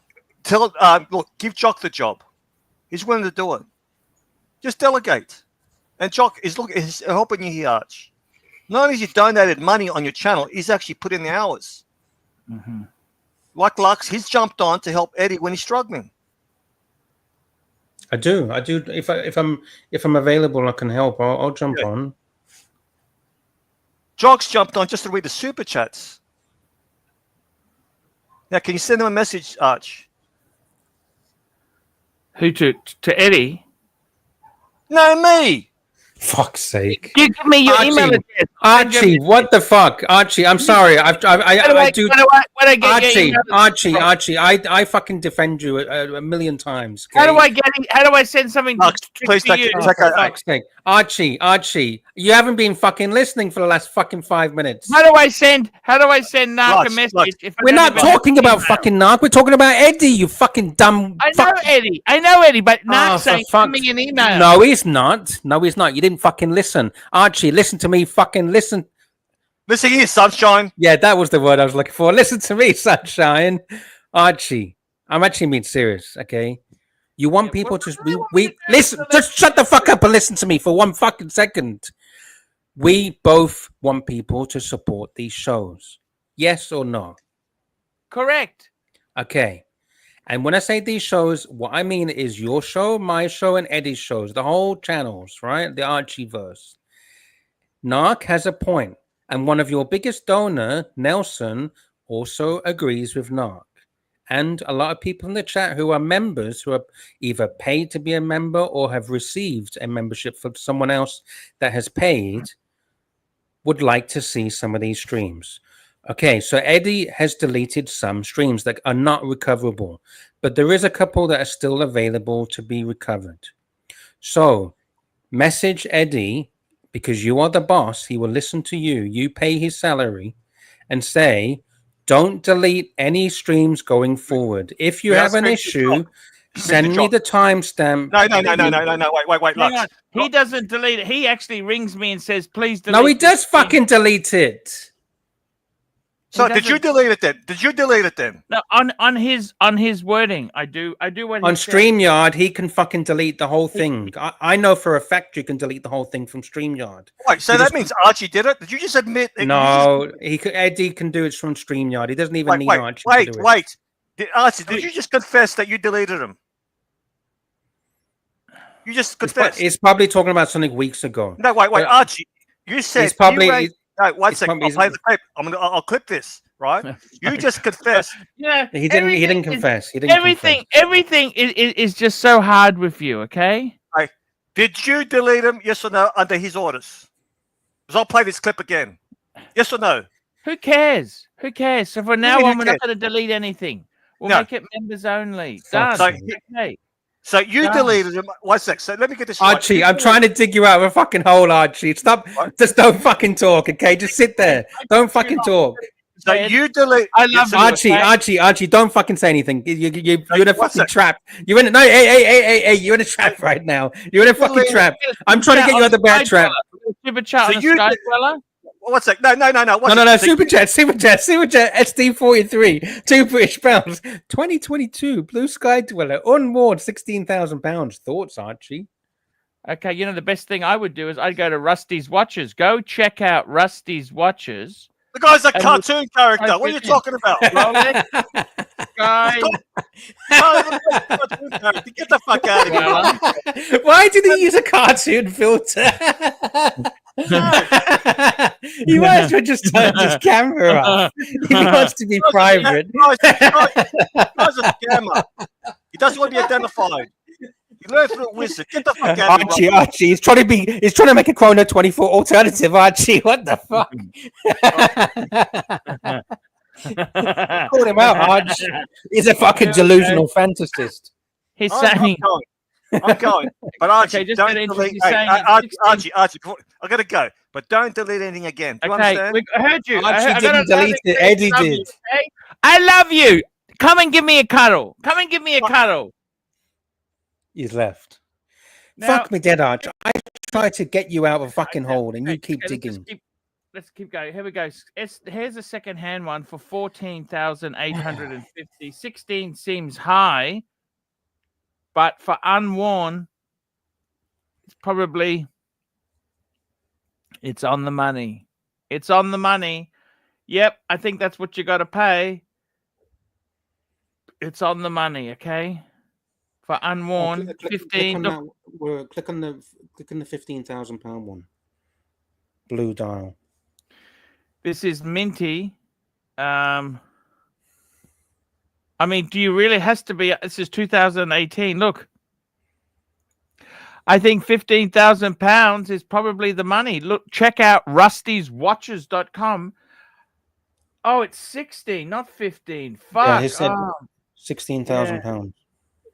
Look, give Jock the job. He's willing to do it. Just delegate. And Jock is helping you here, Arch. Not only has he donated money on your channel, he's actually put in the hours.
Mm-hmm.
Like Lux, he's jumped on to help Eddie when he's struggling.
I do. If I'm available, I can help. I'll jump on.
Jock's jumped on just to read the super chats. Now, can you send him a message, Arch?
Who to Eddie?
No, me.
Fuck's sake!
You give me your email address.
Archie, what the fuck, Archie? I'm sorry. I do. Archie, I fucking defend you a million times. Okay?
How do I send something?
Please take it.
Fuck's sake, Archie, you haven't been fucking listening for the last fucking 5 minutes.
How do I send Narc a message?
We're not talking about fucking Narc. We're talking about Eddie. You fucking dumb.
I know Eddie, but Narc's saying send me an email.
No, he's not. You didn't fucking listen. Archie, listen to me. Fucking listen.
Listen here, sunshine.
Yeah, that was the word I was looking for. Listen to me, sunshine. Archie, I'm actually being serious, okay? You want people to listen. Just shut the fuck up and listen to me for 1 fucking second. We both want people to support these shows. Yes or no?
Correct.
Okay. And when I say these shows, what I mean is your show, my show, and Eddie's shows, the whole channels, right? The Archieverse. Narc has a point, and one of your biggest donor, Nelson, also agrees with Narc. and a lot of people in the chat who are members, who are either paid to be a member or have received a membership from someone else that has paid, would like to see some of these streams. Okay, so Eddie has deleted some streams that are not recoverable, but there is a couple that are still available to be recovered. So message Eddie, because you are the boss. He will listen to you. You pay his salary, and say, don't delete any streams going forward. If you have an issue, send me the timestamp.
No. Wait.
Hang on.
Lux.
He doesn't delete it. He actually rings me and says, please delete
No, he
this
does
stream."
fucking delete it.
So
He
did you
doesn't-
delete it then? Did you delete it then?
No, on his wording, I do what
On
he says.
StreamYard, he can fucking delete the whole thing. I know for a fact you can delete the whole thing from StreamYard.
Wait, so that means Archie did it? Did you just admit?
No, Eddie can do it from StreamYard. He doesn't even need Archie to do it.
Wait. Archie, did you just confess that you deleted him? You just confessed.
He's probably talking about something weeks ago.
No, wait,
But
Archie. You said
He's probably.
you raised, no, one
it's
second.
probably-
I'll play the clip. I'll clip this. Right? You just confessed.
Yeah,
He didn't
everything
confess.
is-
He didn't
everything,
confess.
everything is just so hard with you. Okay.
Did you delete him? Yes or no? Under his orders. Because I'll play this clip again. Yes or no?
Who cares? Who cares? So from now
mean, who
on, we're not
cares?
going to delete anything. We'll
No.
make it members only.
Fuck's
Done.
sake.
Okay.
So you
Done.
deleted him. One sec. So let me get this right.
Archie, I'm trying to dig you out of a fucking hole, Archie. Stop.
What?
Just don't fucking talk, okay? Just sit there. Don't fucking talk.
So you delete.
I love
Yes,
Archie, don't fucking say anything. You're in a
One
fucking
sec.
trap. You're in no, hey, you're in a trap right now. You're in a fucking trap. I'm trying to get you out of the bad trap.
Super chat
So
on
you
Sky
did-
Dweller.
One sec. No.
No, super chat, SD43, £2 2022, Blue Sky Dweller, unmoored, £16,000. Thoughts, Archie?
Okay, you know the best thing I would do is I'd go to Rusty's Watches. Go check out Rusty's Watches.
The guy's a
And
cartoon character. What are you talking about?
Rolex, Sky.
Get the fuck out of here.
Dweller.
Why did he use a cartoon filter? He might as well just turn his camera off. He wants to be private.
Guy's a scammer. He doesn't want to be identified. He learned through a wizard. Get the fuck out of here.
Archie, he's trying to make a Chrono 24 alternative, Archie. What the fuck? Call him out, Archie. He's a fucking delusional fantasist.
He's
I'm
saying,
going. But Archie,
Okay, just
don't
get into
delete.
he's saying it's
Archie, I gotta go. But don't delete anything again. Do you
okay,
understand?
I heard you.
Archie
I
didn't delete it. Eddie
love
did.
you, okay? I love you. Come and give me a cuddle. Come and give me a cuddle.
He's left.
Now-
Fuck me dead, Arch. I tried to get you out of a fucking hole and you
Okay,
keep
let's just
digging.
Let's keep going. Here we go. Here's a second-hand one for 14,850. 16 seems high, but for unworn, it's on the money. It's on the money. Yep, I think that's what you got to pay. It's on the money, okay? For unworn, 15.
Click on the £15,000 one. Blue dial.
This is minty. I mean, do you really has to be? This is 2018. Look, I think £15,000 is probably the money. Look, check out rustyswatches.com. Oh, it's 16, not 15. Fuck.
Yeah, he said
oh,
£16,000.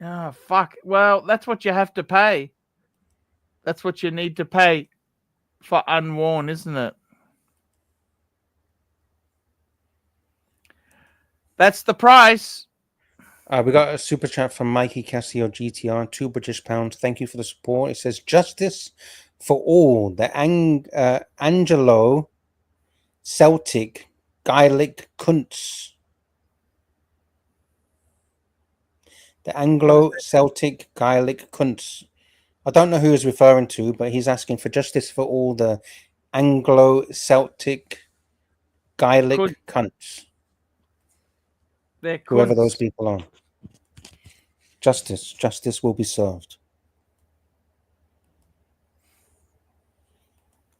oh, fuck. Well, that's what you have to pay. That's what you need to pay for unworn, isn't it? That's the price.
We got a super chat from Mikey Casio GTR, £2 Thank you for the support. It says justice for all the Angelo Celtic Gaelic cunts. The Anglo-Celtic Gaelic cunts. I don't know who he's referring to, but he's asking for justice for all the Anglo-Celtic Gaelic cunts.
They're
Whoever
cunts.
those people are. Justice will be served.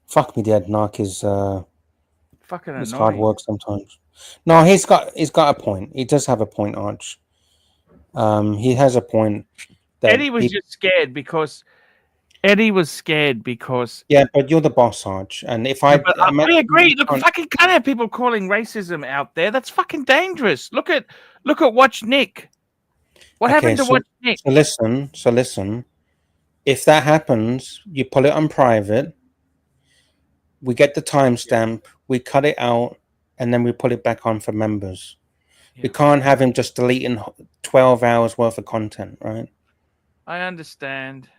Fuck me dead, Narc is
Fucking
it's
annoying.
hard work sometimes. No, he's got a point. He does have a point, Arch. He has a point. That
Eddie was just scared because
yeah, but you're the boss, Arch, and if I,
But I agree. Look, fucking can't have people calling racism out there. That's fucking dangerous. Look at Watch Nick. What happened to Watch Nick?
So listen. If that happens, you pull it on private. We get the timestamp. We cut it out, and then we put it back on for members.
Yeah.
We can't have him just deleting 12 hours worth of content, right?
I understand.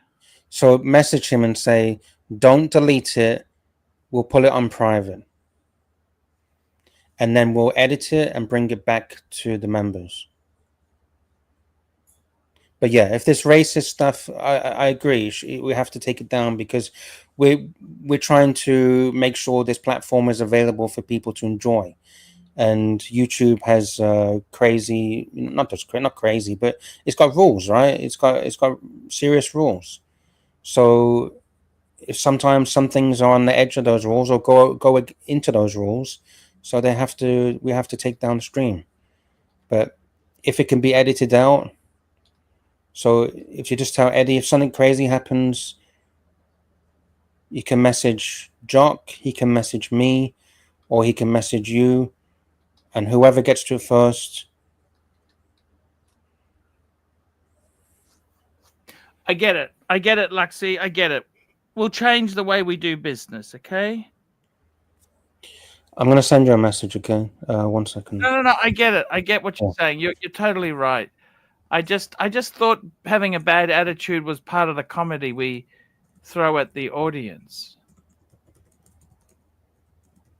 So message him and say, "Don't delete it. We'll pull it on private, and then we'll edit it and bring it back to the members." But yeah, if this racist stuff, I agree. We have to take it down because we're trying to make sure this platform is available for people to enjoy. And YouTube has crazy, not crazy, but it's got rules, right? It's got serious rules. So if sometimes some things are on the edge of those rules or go into those rules, so we have to take down the stream. But if it can be edited out. So if you just tell Eddie, if something crazy happens, you can message Jock, he can message me, or he can message you, and whoever gets to it first.
I get it, Luxy. I get it. We'll change the way we do business, okay?
I'm going to send you a message, okay? 1 second.
No. I get it. I get what you're saying. You're totally right. I just thought having a bad attitude was part of the comedy we throw at the audience.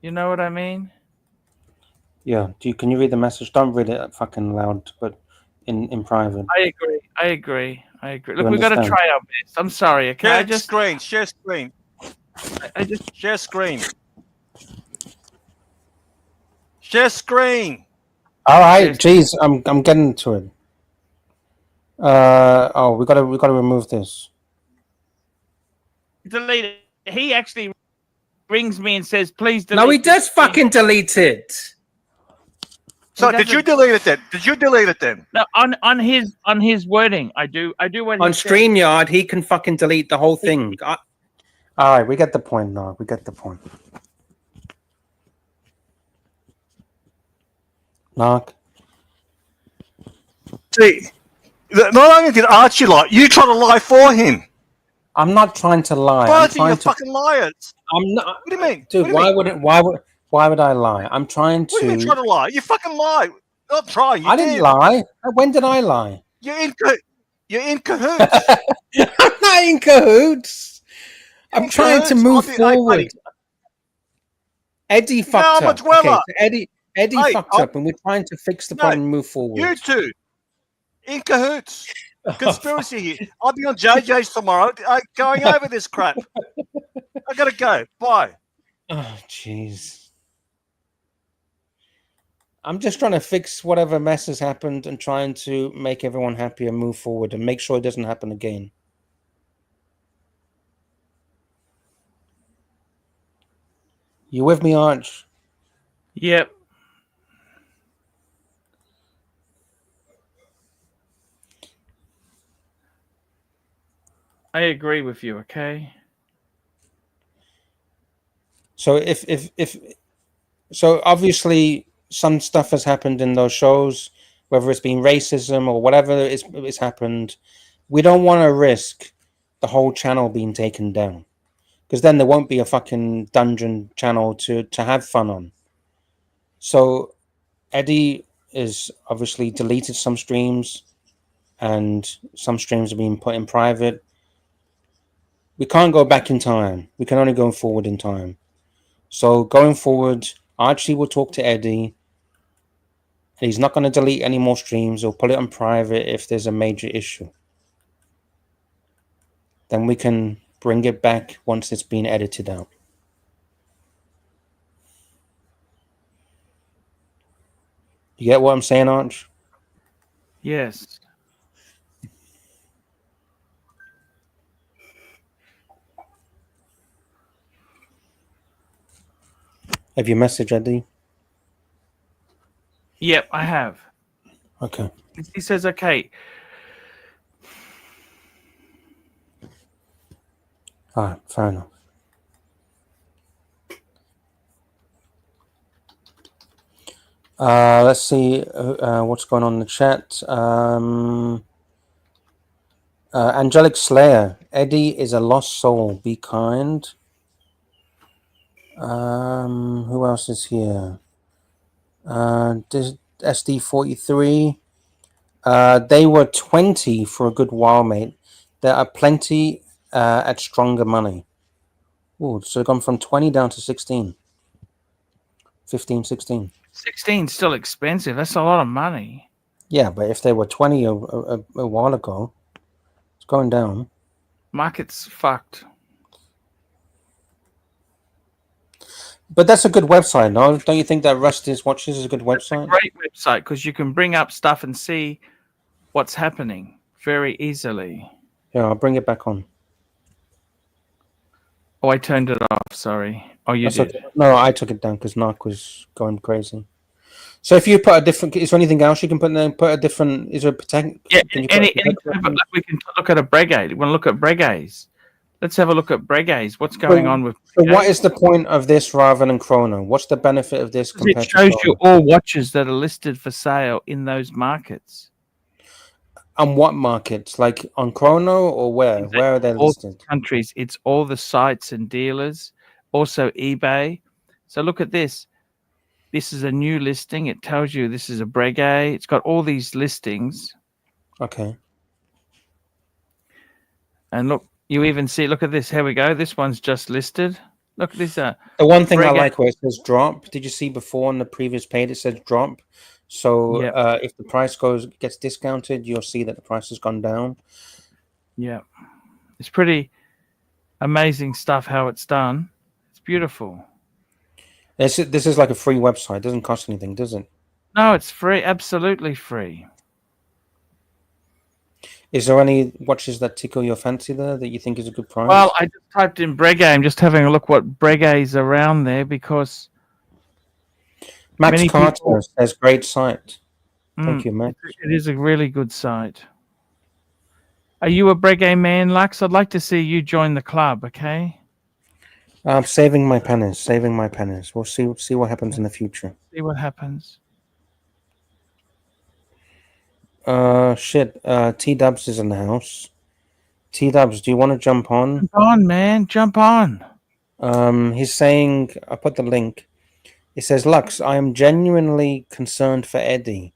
You know what I mean?
Yeah. Can you read the message? Don't read it fucking loud, but in private.
I agree. Look, we've got to try our best. I'm sorry. Okay.
Share screen. Share screen. Share screen. Share screen.
All right. Geez, I'm getting to it. We gotta remove this.
Delete it. He actually rings me and says, "Please delete."
No, he does fucking delete it.
So did you delete it then? Did you delete it then?
No, on his wording, I do what
on
he says.
StreamYard, he can fucking delete the whole thing. All right, we get the point now. We get the point. Knock.
See, not only did Archie lie, you try to lie for him.
I'm not trying to lie.
Both of you fucking liars.
I'm not.
What do you mean,
dude? Why would I lie? I'm trying to.
What do you mean try to lie? You fucking lie. Not trying.
I didn't lie. When did I lie?
You're in cahoots.
I'm not in cahoots. I'm trying to move forward. Eddie fucked up. Okay, Eddie fucked up, and we're trying to fix the problem and move forward.
You two, in cahoots. Conspiracy here. I'll be on JJ's tomorrow going over this crap. I gotta go. Bye.
Oh, jeez. I'm just trying to fix whatever mess has happened and trying to make everyone happy and move forward and make sure it doesn't happen again. You with me, Arch?
Yep. I agree with you, okay?
So so obviously some stuff has happened in those shows, whether it's been racism or whatever it's happened. We don't want to risk the whole channel being taken down, because then there won't be a fucking dungeon channel to have fun on. So Eddie is obviously deleted some streams, and some streams are being put in private. We can't go back in time. We can only go forward in time. So going forward, Archie will talk to Eddie. He's not going to delete any more streams or put it on private if there's a major issue. Then we can bring it back once it's been edited out. You get what I'm saying, Arch?
Yes.
Have you messaged Eddie?
Yep, I have.
Okay.
He says, okay,
All right, fair enough. Let's see what's going on in the chat. Angelic Slayer. Eddie is a lost soul. Be kind. Who else is here? SD43. They were 20 for a good while, mate. There are plenty at stronger money. Ooh, so they've gone from 20 down to 16. 15, 16.
16 still expensive. That's a lot of money.
Yeah, but if they were 20 a while ago, it's going down.
Market's fucked.
But that's a good website, no? Don't you think that Rusty's Watches is a good website?
It's a great website because you can bring up stuff and see what's happening very easily.
Yeah, I'll bring it back on.
Oh, I turned it off. Sorry. Oh, you
That's
did.
okay. No, I took it down because Narc was going crazy. So if you put a different, is there anything else you can put there? Put a different, is there a protect?
Yeah,
can you
any
put
type of, like we can look at a Breguet. We want to look at Breguets. Let's have a look at Breguets. What's going on with
So
Breguets?
what is the point of this rather than Chrono? What's the benefit of this compared
It shows
to
you
Chrono?
all watches that are listed for sale in those markets.
On what markets? Like on Chrono or where? Where are they
All
listed?
countries. It's all the sites and dealers. Also eBay. So look at this. This is a new listing. It tells you this is a Breguet. It's got all these listings.
Okay.
And look, you even see, look at this. Here we go. This one's just listed. Look at this.
The one thing I
Breguet.
like where it says drop. Did you see before on the previous page it says drop? So
Yep.
if the price gets discounted, you'll see that the price has gone down.
Yeah. It's pretty amazing stuff how it's done. It's beautiful.
This is like a free website. It doesn't cost anything, does it?
No, it's free. Absolutely free.
Is there any watches that tickle your fancy there that you think is a good price?
Well, I just typed in Breguet. I'm just having a look what Breguet is around there because
Max
many
Carter
people-
says great site. Thank you, Max.
It is a really good site. Are you a Breguet man, Lux? I'd like to see you join the club, okay?
I'm saving my pennies. Saving my pennies. We'll see what happens in the future.
See what happens.
Shit. T Dubs is in the house. T Dubs, do you want to jump on?
Jump on, man. Jump on.
He's saying, I put the link. It says, Lux, I am genuinely concerned for Eddie.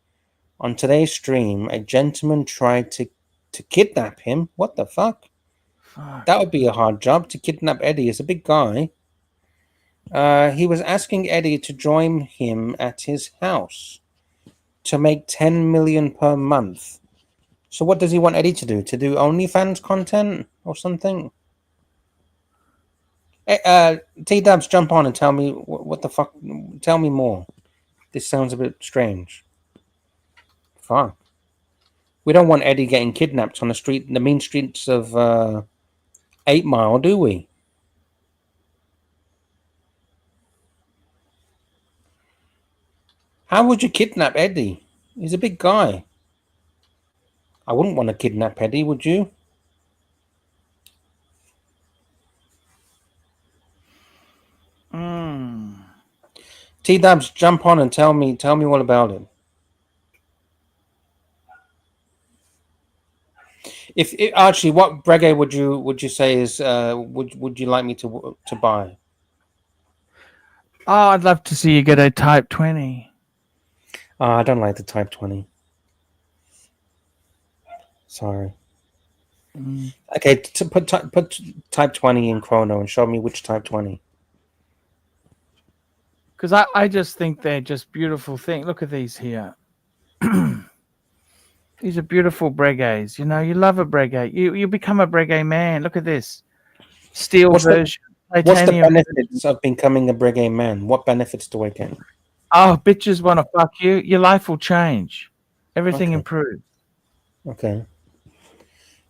On today's stream, a gentleman tried to kidnap him. What the fuck?
Fuck.
That would be a hard job to kidnap Eddie. He's a big guy. He was asking Eddie to join him at his house to make 10 million per month. So what does he want Eddie to do? To do OnlyFans content or something? T-Dubs, jump on and tell me what the fuck. Tell me more. This sounds a bit strange. Fuck. We don't want Eddie getting kidnapped on the mean streets of 8 Mile, do we? How would you kidnap Eddie? He's a big guy. I wouldn't want to kidnap Eddie, would you? T-Dubs, jump on and tell me all about it. If Archie, what Breguet would you say is would you like me to buy?
Oh, I'd love to see you get a Type 20.
I don't like the Type 20. Sorry. Okay, put Type 20 in Chrono and show me which Type 20.
Because I just think they're just beautiful things. Look at these here. These are beautiful Breguets. You know, you love a Breguet. You become a Breguet man. Look at this. Steel version.
What's the
Titanium.
benefits of becoming a Breguet man? What benefits do I get?
Oh, bitches want to fuck you. Your life will change. Everything
Okay.
improves.
Okay.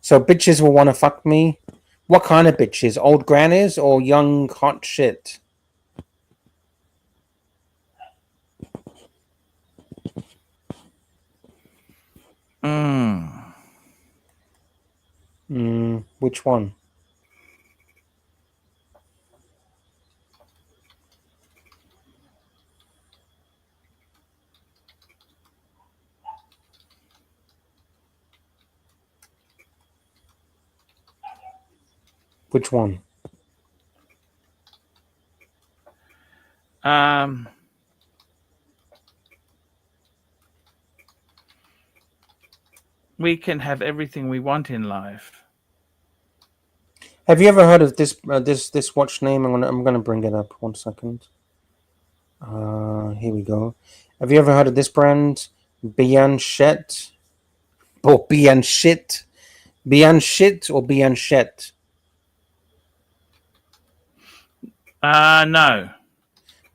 So bitches will want to fuck me? What kind of bitches? Old grannies or young hot shit? Which one? Which one?
We can have everything we want in life.
Have you ever heard of this watch name? I'm gonna bring it up. 1 second. Here we go. Have you ever heard of this brand, Bianchette? Or Bianchette? Bianchette or Bianchette?
No.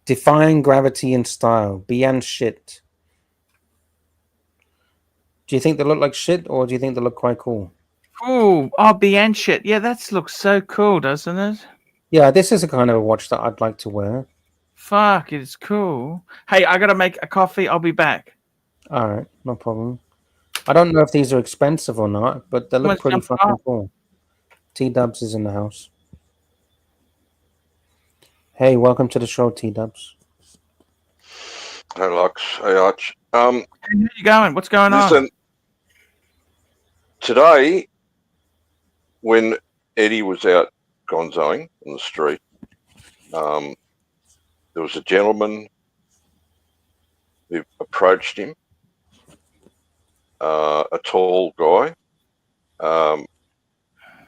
Defying gravity and style. Bianchette. Do you think they look like shit, or do you think they look quite cool?
Oh, Bianchette. Yeah, that looks so cool, doesn't it?
Yeah, this is a kind of a watch that I'd like to wear.
Fuck, it's cool. Hey, I gotta make a coffee. I'll be back.
All right, no problem. I don't know if these are expensive or not, but they look pretty fucking cool. T-Dubs is in the house. Hey, welcome to the show, T-Dubs.
Hey, Lux. Hey, Arch.
How you going? What's going on?
Today, when Eddie was out gonzoing on the street, there was a gentleman who approached him, a tall guy.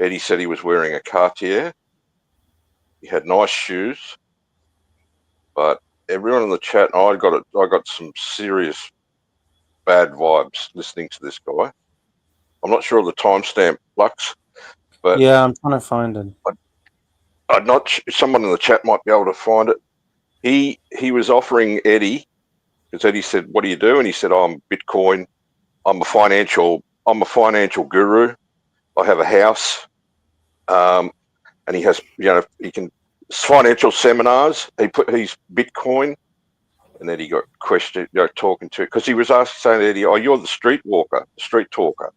Eddie said he was wearing a Cartier. He had nice shoes, but everyone in the chat, I got some serious bad vibes listening to this guy. I'm not sure of the timestamp, Lux, but
yeah, I'm trying to find it.
Someone in the chat might be able to find it. He was offering Eddie, because Eddie said, "What do you do?" And he said, "I'm Bitcoin. I'm a financial guru. I have a house." And he has, he can financial seminars. He's Bitcoin, and then he got questioned, talking to, because he was saying to Eddie, "Oh, you're the street talker."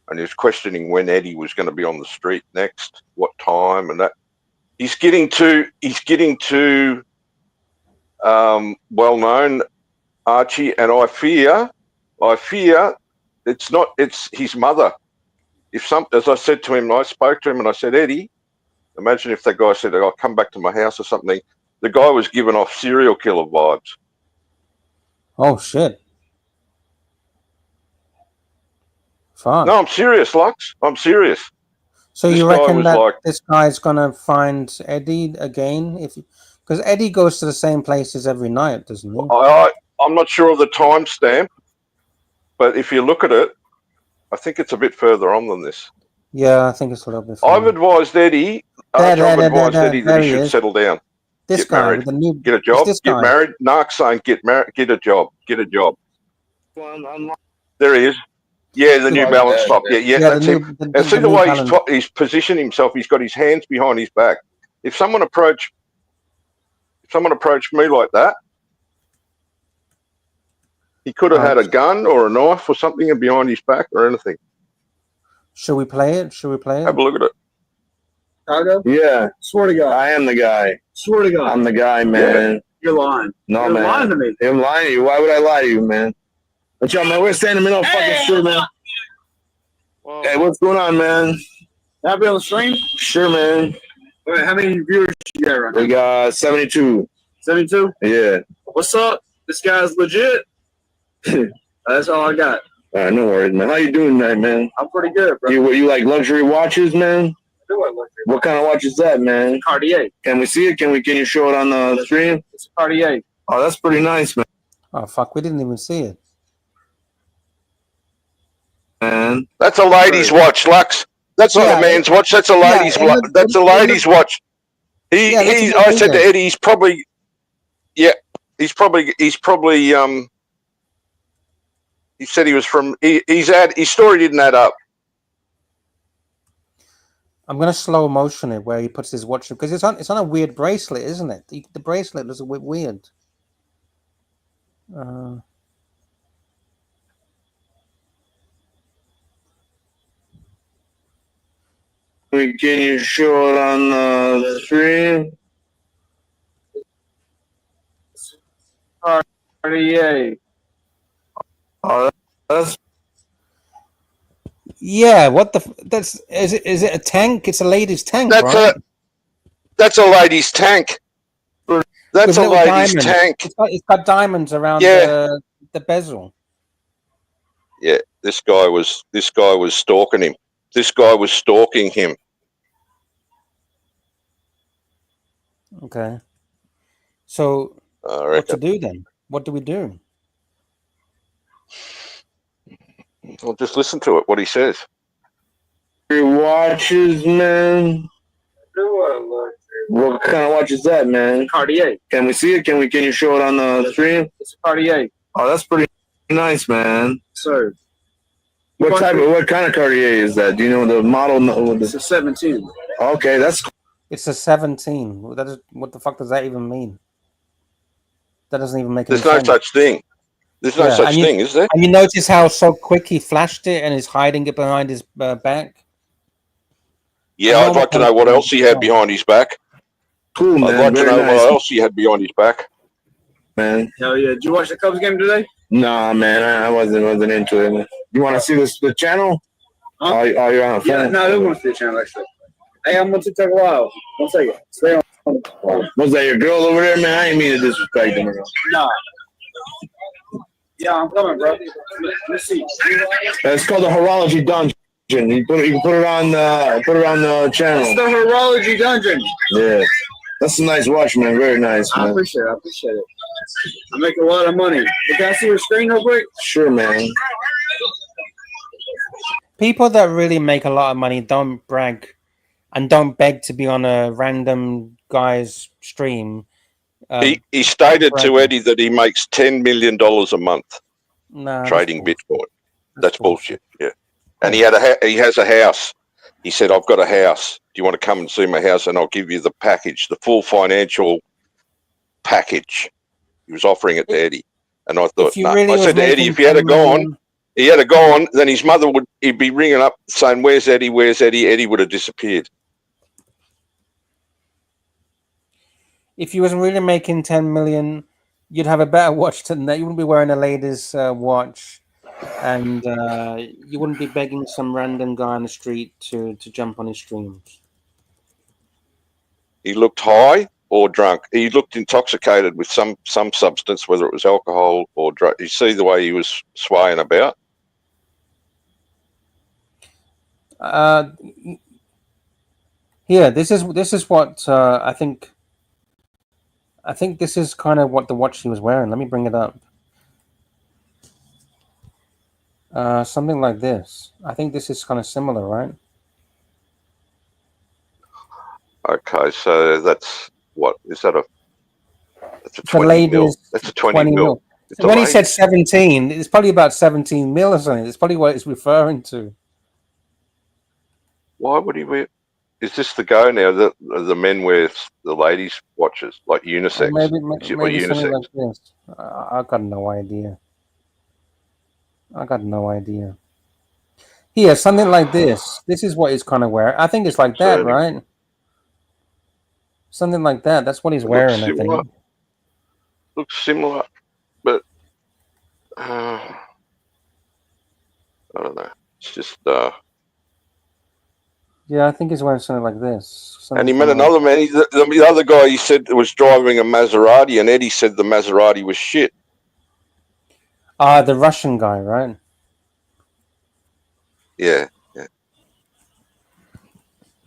And he was questioning when Eddie was going to be on the street next, what time, and that. He's getting too well known, Archie, and I fear it's his mother. As I said to him, I spoke to him and I said, "Eddie, imagine if that guy said, I'll come back to my house or something." The guy was giving off serial killer vibes.
Oh shit. Fuck.
No, I'm serious, Lux. I'm serious.
So you reckon that this guy's gonna find Eddie again? Because Eddie goes to the same places every night, doesn't he?
I'm not sure of the timestamp, but if you look at it, I think it's a bit further on than this.
Yeah, I think it's a little bit further.
I've advised Eddie. That he should settle down.
This guy with the new,
get a job, get married. Narc's saying get married, get a job. There he is. Yeah, the New Balance top. Yeah, that's him. And see the way he's positioned himself. He's got his hands behind his back. If someone approached me like that, he could have had a gun or a knife or something behind his back or anything.
Should we play it?
Have a look at it.
Chicago?
Yeah.
Swear to God.
I am the guy.
Swear to God.
I'm the guy, man.
Yeah. You're lying.
No,
You're
man.
lying to me.
I'm lying to you. Why would I lie to you, man? But y'all, man, we're standing in the middle of fucking street, man. Whoa. Hey, what's going on, man?
Happy on the stream?
Sure, man.
All right, how many viewers you got right now?
We got 72.
72?
Yeah.
What's up? This guy's legit. That's all I got.
All right, no worries, man. How you doing tonight, man?
I'm pretty good, bro.
You like luxury watches, man?
I do like luxury.
What kind of watch is that, man?
Cartier.
Can we see it? Can you show it on the stream?
It's a Cartier.
Oh, that's pretty nice, man.
Oh fuck, we didn't even see it.
Man.
That's a lady's watch, Lux. That's not a man's watch. That's a lady's watch. That's a lady's watch. I said to Eddie, he's probably he said he was from. His story didn't add up.
I'm gonna slow motion it where he puts his watch because it's on a weird bracelet, isn't it? The bracelet is a bit weird.
Can you show it on the stream? RDA. Oh, that's
Yeah, what the? That's is it a tank? It's a ladies' tank,
That's
right?
that's a lady's tank. That's
With
a
little
lady's
diamonds.
tank.
It's got diamonds around
Yeah.
the bezel.
Yeah, this guy was stalking him. This guy was stalking him.
Okay. So
I
what to
reckon.
do then? What do we do?
Well, just listen to it. What he says.
your watches, man. What kind of watch is that, man? Cartier. Can we see it? Can you show it on the stream? It's a Cartier. Oh, that's pretty nice, man. Sir. What kind of Cartier is that? Do you know the model? It's a 17. Okay, that's
It's a 17. That is, what the fuck does that even mean? That doesn't even make any
There's no
sense.
such thing. There's no such thing, is there?
And you notice how so quick he flashed it and is hiding it behind his back?
Yeah, I'd like to know what else he had behind his back.
cool, man.
I'd like to
Very
know
nice,
what else he had behind his back.
man. Hell yeah! Did you watch the Cubs game today? Nah, man. I wasn't into it. Man. You want to see the channel? Huh? Oh, you're on a phone. Yeah, no, I don't want to see the channel actually. Hey, I'm going to take a while. 1 second. Stay on. Was that your girl over there, man? I ain't mean to disrespect them. Nah. Yeah, I'm coming, bro. Let's see. It's called the Horology Dungeon. You can put it on the channel. It's the Horology Dungeon. Yeah, that's a nice watch, man. Very nice, man. I appreciate it. I make a lot of money. Can I see your screen real quick? Sure, man.
People that really make a lot of money don't brag and don't beg to be on a random guy's stream.
He stated to Eddie that he makes $10 million a month trading Bitcoin. That's bullshit. Yeah, and he has a house. He said, "I've got a house. Do you want to come and see my house? And I'll give you the package, the full financial package." He was offering it to Eddie, and I thought, no. I said to Eddie, if he had gone, then his mother he'd be ringing up saying, "Where's Eddie? Where's Eddie?" Eddie would have disappeared.
If you wasn't really making 10 million, you'd have a better watch than that. You wouldn't be wearing a lady's watch, and you wouldn't be begging some random guy on the street to jump on his streams.
He looked high or drunk. He looked intoxicated with some substance, whether it was alcohol or drug. You see the way he was swaying about?
Here, this is what I think. I think this is kind of what the watch he was wearing. Let me bring it up. Something like this. I think this is kind of similar, right?
Okay, so that's what is that that's a 20 mil. That's a 20 mil.
So when he said 17, it's probably about 17 mil or something. It's probably what it's referring to.
Why would he wear? Is this the go now that the men wear the ladies' watches like unisex?
Maybe
unisex?
something like this. I got no idea. Here, something like this. This is what he's kind of wearing. I think it's like that, right? Something like that. That's what he's wearing, I think.
Looks similar, but I don't know. It's just.
Yeah, I think he's wearing something like this.
And he met another man. The other guy he said was driving a Maserati, and Eddie said the Maserati was shit.
The Russian guy, right?
Yeah.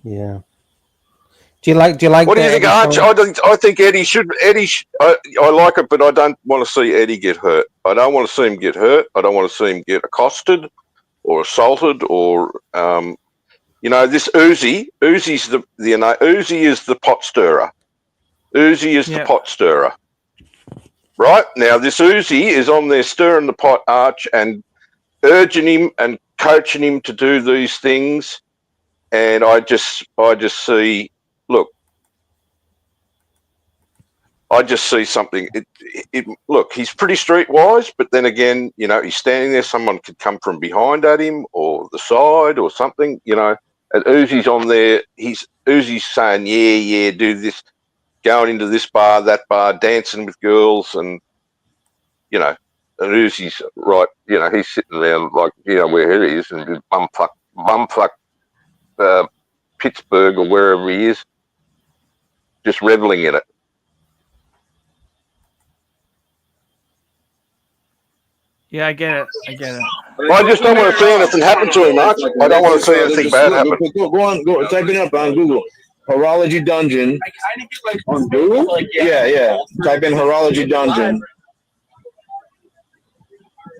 Yeah. Do you like?
What do you think, Arch? I think Eddie should. I like it, but I don't want to see Eddie get hurt. I don't want to see him get hurt. I don't want to see him get accosted or assaulted or. This Uzi is the pot stirrer. Uzi is the pot stirrer. Right? Now, this Uzi is on there stirring the pot, Arch, and urging him and coaching him to do these things. And I just see, look, I just see something. Look, he's pretty streetwise, but then again, he's standing there. Someone could come from behind at him or the side or something, And Uzi's on there. Uzi's saying, yeah, do this, going into this bar, that bar, dancing with girls, and and Uzi's right. He's sitting there like where he is, and bumfuck Pittsburgh or wherever he is, just reveling in it.
Yeah, I get it. I
just don't want to see anything happen to him, Arch. I don't want to see anything bad happen.
Go type it up on Google. Horology Dungeon. On Google? Yeah. Type in Horology Dungeon.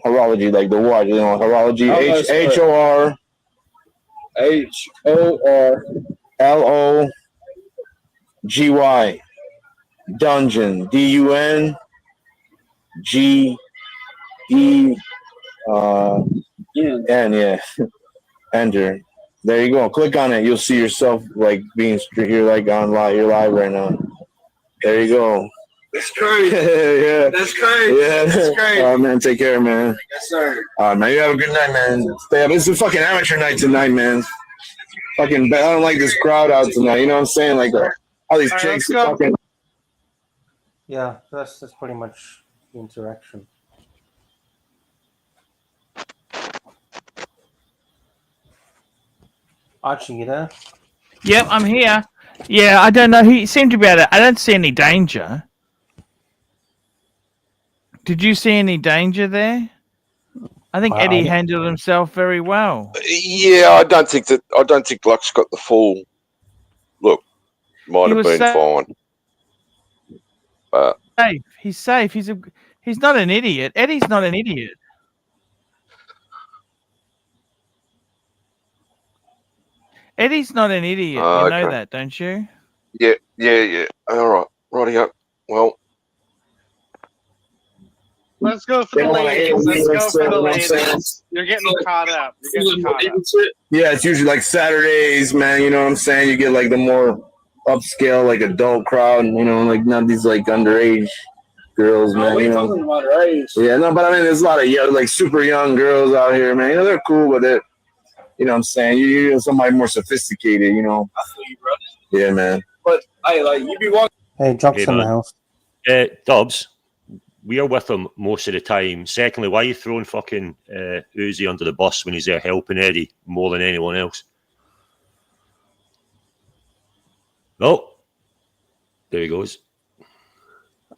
Horology, like the watch, horology. HORLOGY. Dungeon. DUNGE. Yeah. Enter. There you go. Click on it. You'll see yourself like being here, like on live. You're live right now. There you go.
That's crazy.
Yeah.
That's crazy.
Yeah.
That's crazy.
All right, man. Take care, man.
Yes, sir.
All right, man. You have a good night, man. Stay up. It's a fucking amateur night tonight, man. Fucking, I don't like this crowd out tonight. You know what I'm saying? Like all these chicks. Fucking.
Yeah, that's pretty much the interaction. Archie, you there?
Yep, I'm here. Yeah, I don't know. He seemed to be able to. I don't see any danger. Did you see any danger there? I think Eddie handled himself very well.
Yeah, I don't think Lux got the full look. Might have been fine. But
safe. He's safe. He's not an idiot. Eddie's not an idiot. Eddie's not an idiot. You know that, don't you?
Yeah. All right. Righty-o. Well,
let's go for the ladies. You're getting caught up.
Yeah, it's usually like Saturdays, man. You know what I'm saying? You get like the more upscale, like adult crowd, like not these like underage girls, man. Yeah, no, but I mean, there's a lot of young, like super young girls out here, man. They're cool, but they're, you know what I'm saying? You're somebody more sophisticated, I feel you, bro. Yeah, man. But hey, like you be walking.
Hey, Jock's in the house.
Dubs, we are with him most of the time. Secondly, why are you throwing fucking Uzi under the bus when he's there helping Eddie more than anyone else? No. There he goes.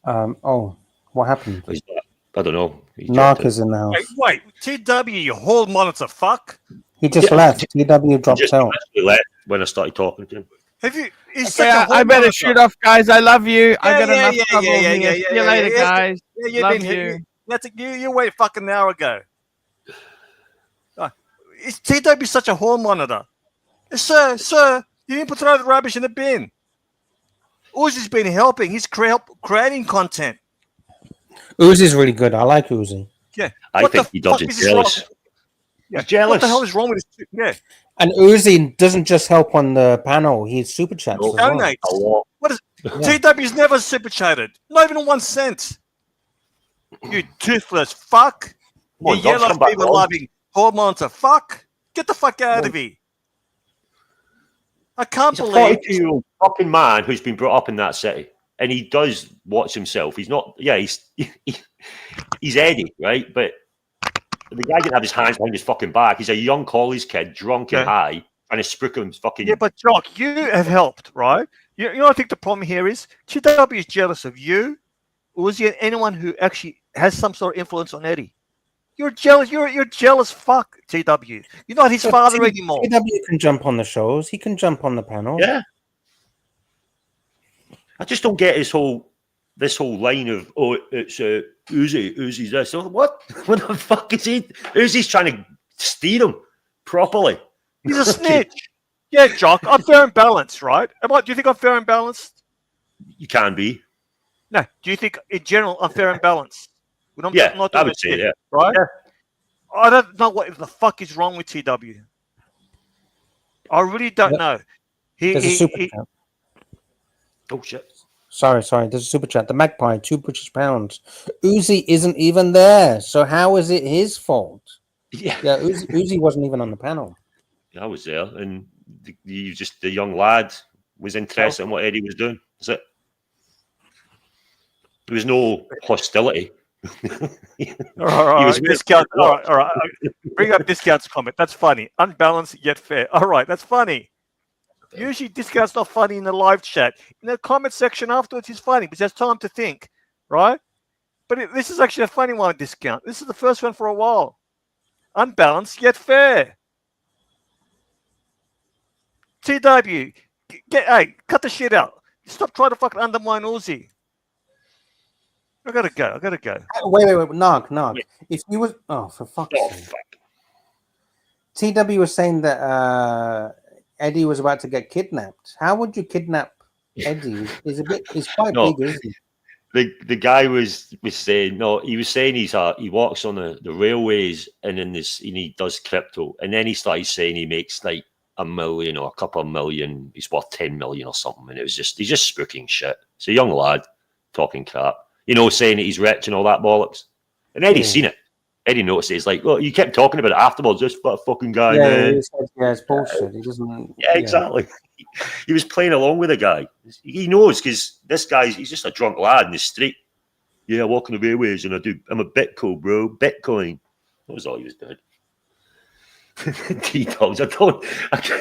What happened?
I don't know.
Narc is in the house.
Wait, TW, you hall monitor, fuck.
He just left. TW dropped out.
He left when I started talking to him.
Have you?
I better shoot off, guys. I love you. I got enough trouble here. See you later, guys. Love you.
You wait fucking an hour ago. Is TW such a hall monitor? Sir, you didn't throw the rubbish in the bin. Uzi's been helping. He's creating content.
Uzi's really good. I like Uzi.
Yeah.
I think he does it jealous.
Yeah.
He's jealous.
What the hell is wrong with this? Yeah.
And Uzi doesn't just help on the panel. He super chats.
He donates. What is TW's never super chatted. Not even 1 cent. You toothless fuck. You yellow people loving hall monitor fuck. Get the fuck out of here. I can't believe
he's a 42-year-old fucking man who's been brought up in that city, and he does watch himself. He's not. Yeah, he's Eddie, right? But the guy didn't have his hands behind his fucking back. He's a young college kid, drunk and high, and his sprinkles fucking.
Yeah, but Jock, you have helped, right? You know, I think the problem here is TW is jealous of you, Uzi, and anyone who actually has some sort of influence on Eddie. You're jealous. You're jealous. Fuck TW. You're not his father anymore.
TW can jump on the shows. He can jump on the panel.
Yeah. I just don't get this whole line of it's Uzi's this. What the fuck is he? Uzi's trying to steer him properly.
He's a snitch. Yeah, Jock. I'm fair and balanced, right? Do you think I'm fair and balanced?
You can be.
No. Do you think in general I'm fair and balanced?
I would say that.
Right? Yeah. I don't know what the fuck is wrong with TW. I really don't know.
There's a super chat.
Oh, shit.
Sorry. There's a super chat. The Magpie, £2 Uzi isn't even there. So how is it his fault? Yeah, Uzi wasn't even on the panel.
I was there, and the young lad was interested in what Eddie was doing. That's it. There was no hostility.
All right. Discount. All right. Bring up Discount's comment. That's funny. Unbalanced yet fair. All right. That's funny. Usually Discount's not funny in the live chat. In the comment section afterwards, he's funny because he has time to think, right? But this is actually a funny one, Discount. This is the first one for a while. Unbalanced yet fair. TW, hey, cut the shit out. Stop trying to fucking undermine Uzi. I gotta go.
Wait, Nog. Yeah. If you was, for fuck's sake. TW was saying that Eddie was about to get kidnapped. How would you kidnap Eddie? He's quite big, isn't he?
The guy was saying no. He was saying he walks on the railways and he does crypto, and then he started saying he makes like $1 million or a couple of million. He's worth 10 million or something, and he's just spooking shit. It's a young lad talking crap, saying that he's rich and all that bollocks. And Eddie's seen it. Eddie noticed it. He's like, well, you kept talking about it afterwards. This fucking guy, man.
It's bullshit. He doesn't.
Yeah, exactly. He was playing along with the guy. He knows because this guy's he's just a drunk lad in the street. Yeah, I walk on the railways and I'm a Bitcoin, bro. Bitcoin. That was all he was doing. T-Dubs.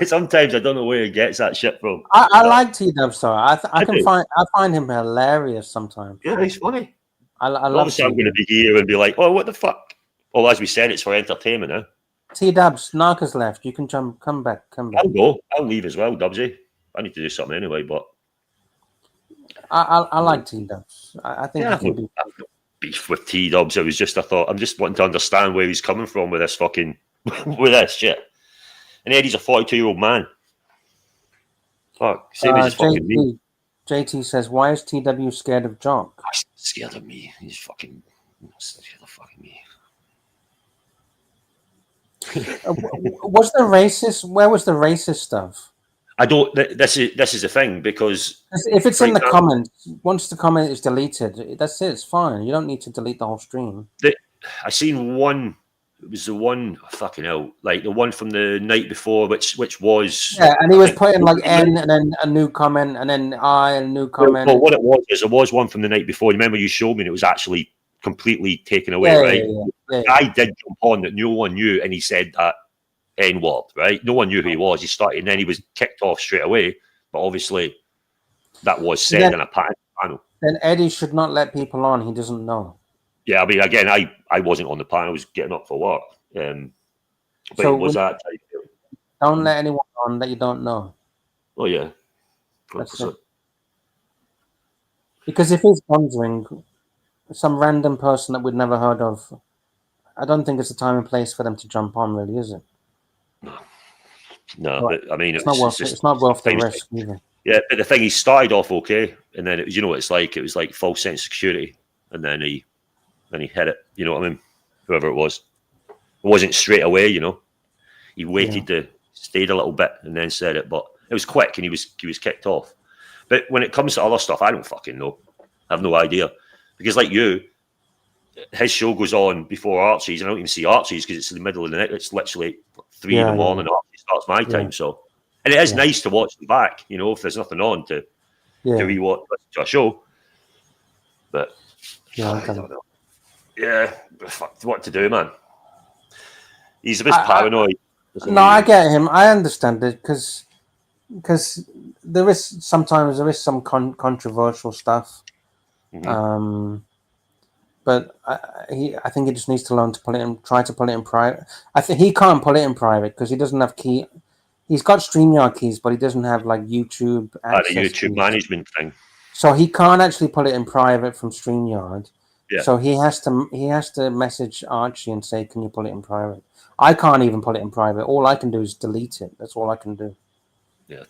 Sometimes I don't know where he gets that shit from.
I like T-Dubs, though. I find him hilarious sometimes.
Yeah, he's funny.
I love
Obviously, I'm going to be here and be like, oh, what the fuck? Well, as we said, it's for entertainment now.
T-Dubs, Narcos left. You can come back.
I'll go. I'll leave as well, Dubsy. I need to do something anyway, but
I like T-Dubs. I think
I've got beef with T-Dubs. It was just I thought I'm just wanting to understand where he's coming from with this fucking with this shit. And Eddie's a 42-year-old man. Fuck, same as fucking me.
JT says, "Why is TW scared of Jock?"
He's scared of me. He's fucking scared of fucking me.
Was the racist? Where was the racist stuff?
I don't. This is the thing because
if it's in the comments, once the comment is deleted, that's it. It's fine. You don't need to delete the whole stream.
I seen one. It was the one fucking hell, like the one from the night before, which was
and he was putting like N and then a new comment and then I and a new comment.
Well, what it was is there was one from the night before. Remember you showed me, and it was actually completely taken away, right? I did jump on that no one knew, and he said that N-word, right? No one knew who he was. He started, and then he was kicked off straight away. But obviously, that was said in a panel. Then
Eddie should not let people on he doesn't know.
Yeah, I mean, again, I wasn't on the panel. I was getting up for work. But so it was that type of...
Don't let anyone on that you don't know.
Oh, yeah.
Because if he's sponsoring some random person that we'd never heard of, I don't think it's a time and place for them to jump on, really, is it?
No, but, I mean...
It's not worth the risk, either.
Yeah, but the thing, he started off okay, and then, it was it was like false sense of security, and then he hit it, you know what I mean? Whoever it was. It wasn't straight away, He waited to stayed a little bit and then said it, but it was quick and he was kicked off. But when it comes to other stuff, I don't fucking know. I have no idea. Because like you, his show goes on before Archie's, and I don't even see Archie's because it's in the middle of the night. It's literally 3 in the morning. Archie starts my time, so. And it is nice to watch them back, if there's nothing on to rewatch to a show. But I don't know. Yeah, what to do, man? He's a bit paranoid.
No, I get him. I understand it because there is some controversial stuff. Mm-hmm. But I think he just needs to learn to try to pull it in private. I think he can't pull it in private because he doesn't have key. He's got StreamYard keys, but he doesn't have like YouTube access.
The YouTube management thing.
So he can't actually pull it in private from StreamYard.
Yeah.
So he has to message Archie and say, "Can you pull it in private?" I can't even pull it in private. All I can do is delete it. That's all I can do.
Yeah,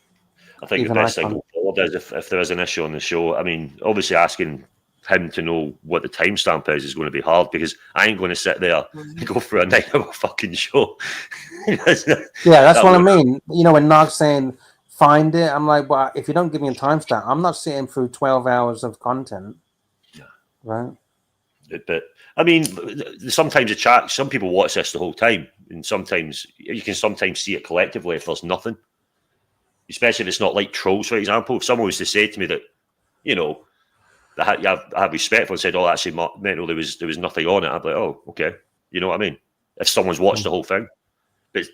I think even the best thing forward is if there is an issue on the show. I mean, obviously asking him to know what the timestamp is going to be hard because I ain't going to sit there and go for a 9-hour fucking show.
That's what I mean. When Nog's saying find it, I'm like, well, if you don't give me a timestamp, I'm not sitting through 12 hours of content.
Yeah.
Right.
But I mean, sometimes the chat. Some people watch this the whole time, and sometimes you can see it collectively if there's nothing. especially if it's not like trolls, for example. If someone was to say to me that, you know, I have respect for and said, "Oh, actually, mental, there was nothing on it," I'd be like, "Oh, okay," you know what I mean? If someone's watched the whole thing, but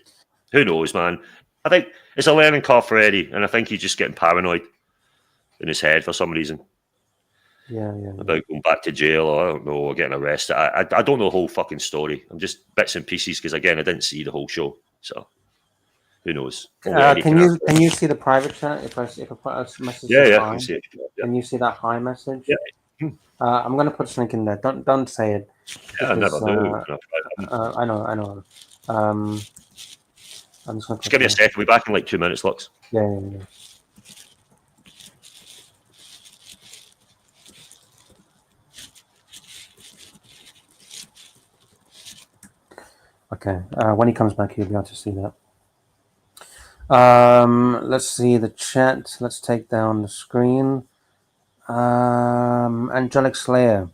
who knows, man? I think it's a learning curve for Eddie, and I think he's just getting paranoid in his head for some reason.
Yeah.
About going back to jail, or I don't know, or getting arrested. I don't know the whole fucking story. I'm just bits and pieces because again, I didn't see the whole show, so who knows?
Can you see the private chat if I put a message?
Yeah, I can see it. Yeah.
Can you see that hi message?
Yeah.
I'm gonna put something in there. Don't say it.
Yeah, I never do.
I know. I'm just gonna.
Just give me a second. We'll be back in like 2 minutes, Lux.
Yeah. Okay. When he comes back, he'll be able to see that. Let's see the chat. Let's take down the screen. Angelic Slayer.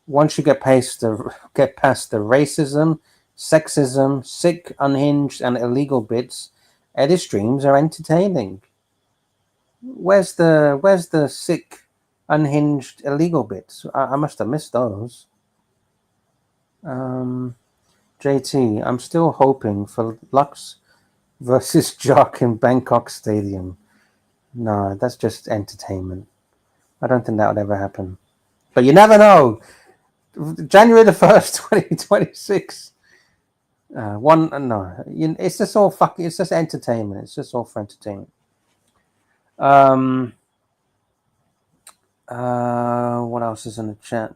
Once you get past the racism, sexism, sick, unhinged, and illegal bits, Eddie's streams are entertaining. Where's the sick, unhinged, illegal bits? I must have missed those. JT, I'm still hoping for Lux versus Jock in Bangkok Stadium. No, that's just entertainment. I don't think that would ever happen. But you never know. January the 1st, 2026. It's just all fucking. It's just entertainment. It's just all for entertainment. What else is in the chat?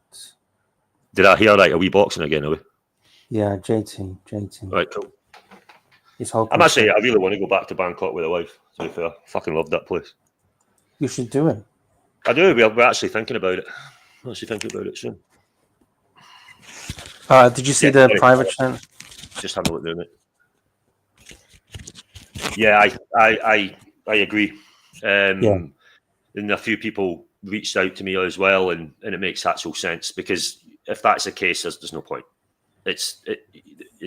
Did I hear like a wee boxing again? Are we?
Yeah, JT.
Right, cool.
I
really want to go back to Bangkok with a wife. To be fair, fucking love that place.
You should do it.
I do. We're actually thinking about it. Soon.
Did you see the private chat?
Just have a look doing it. Yeah, I agree. And a few people reached out to me as well, and it makes actual sense because if that's the case, there's no point. It's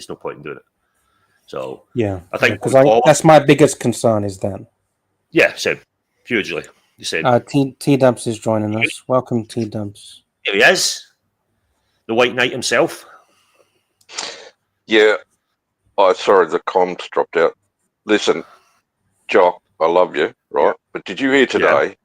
no point in doing it. So
yeah,
I think
that's my biggest concern is that.
Yeah, same. Hugely. The same.
T Dubs is joining us. Welcome, T Dubs.
Here he is. The White Knight himself.
Yeah. Sorry, the comms dropped out. Listen, Jock, I love you, right? But did you hear today?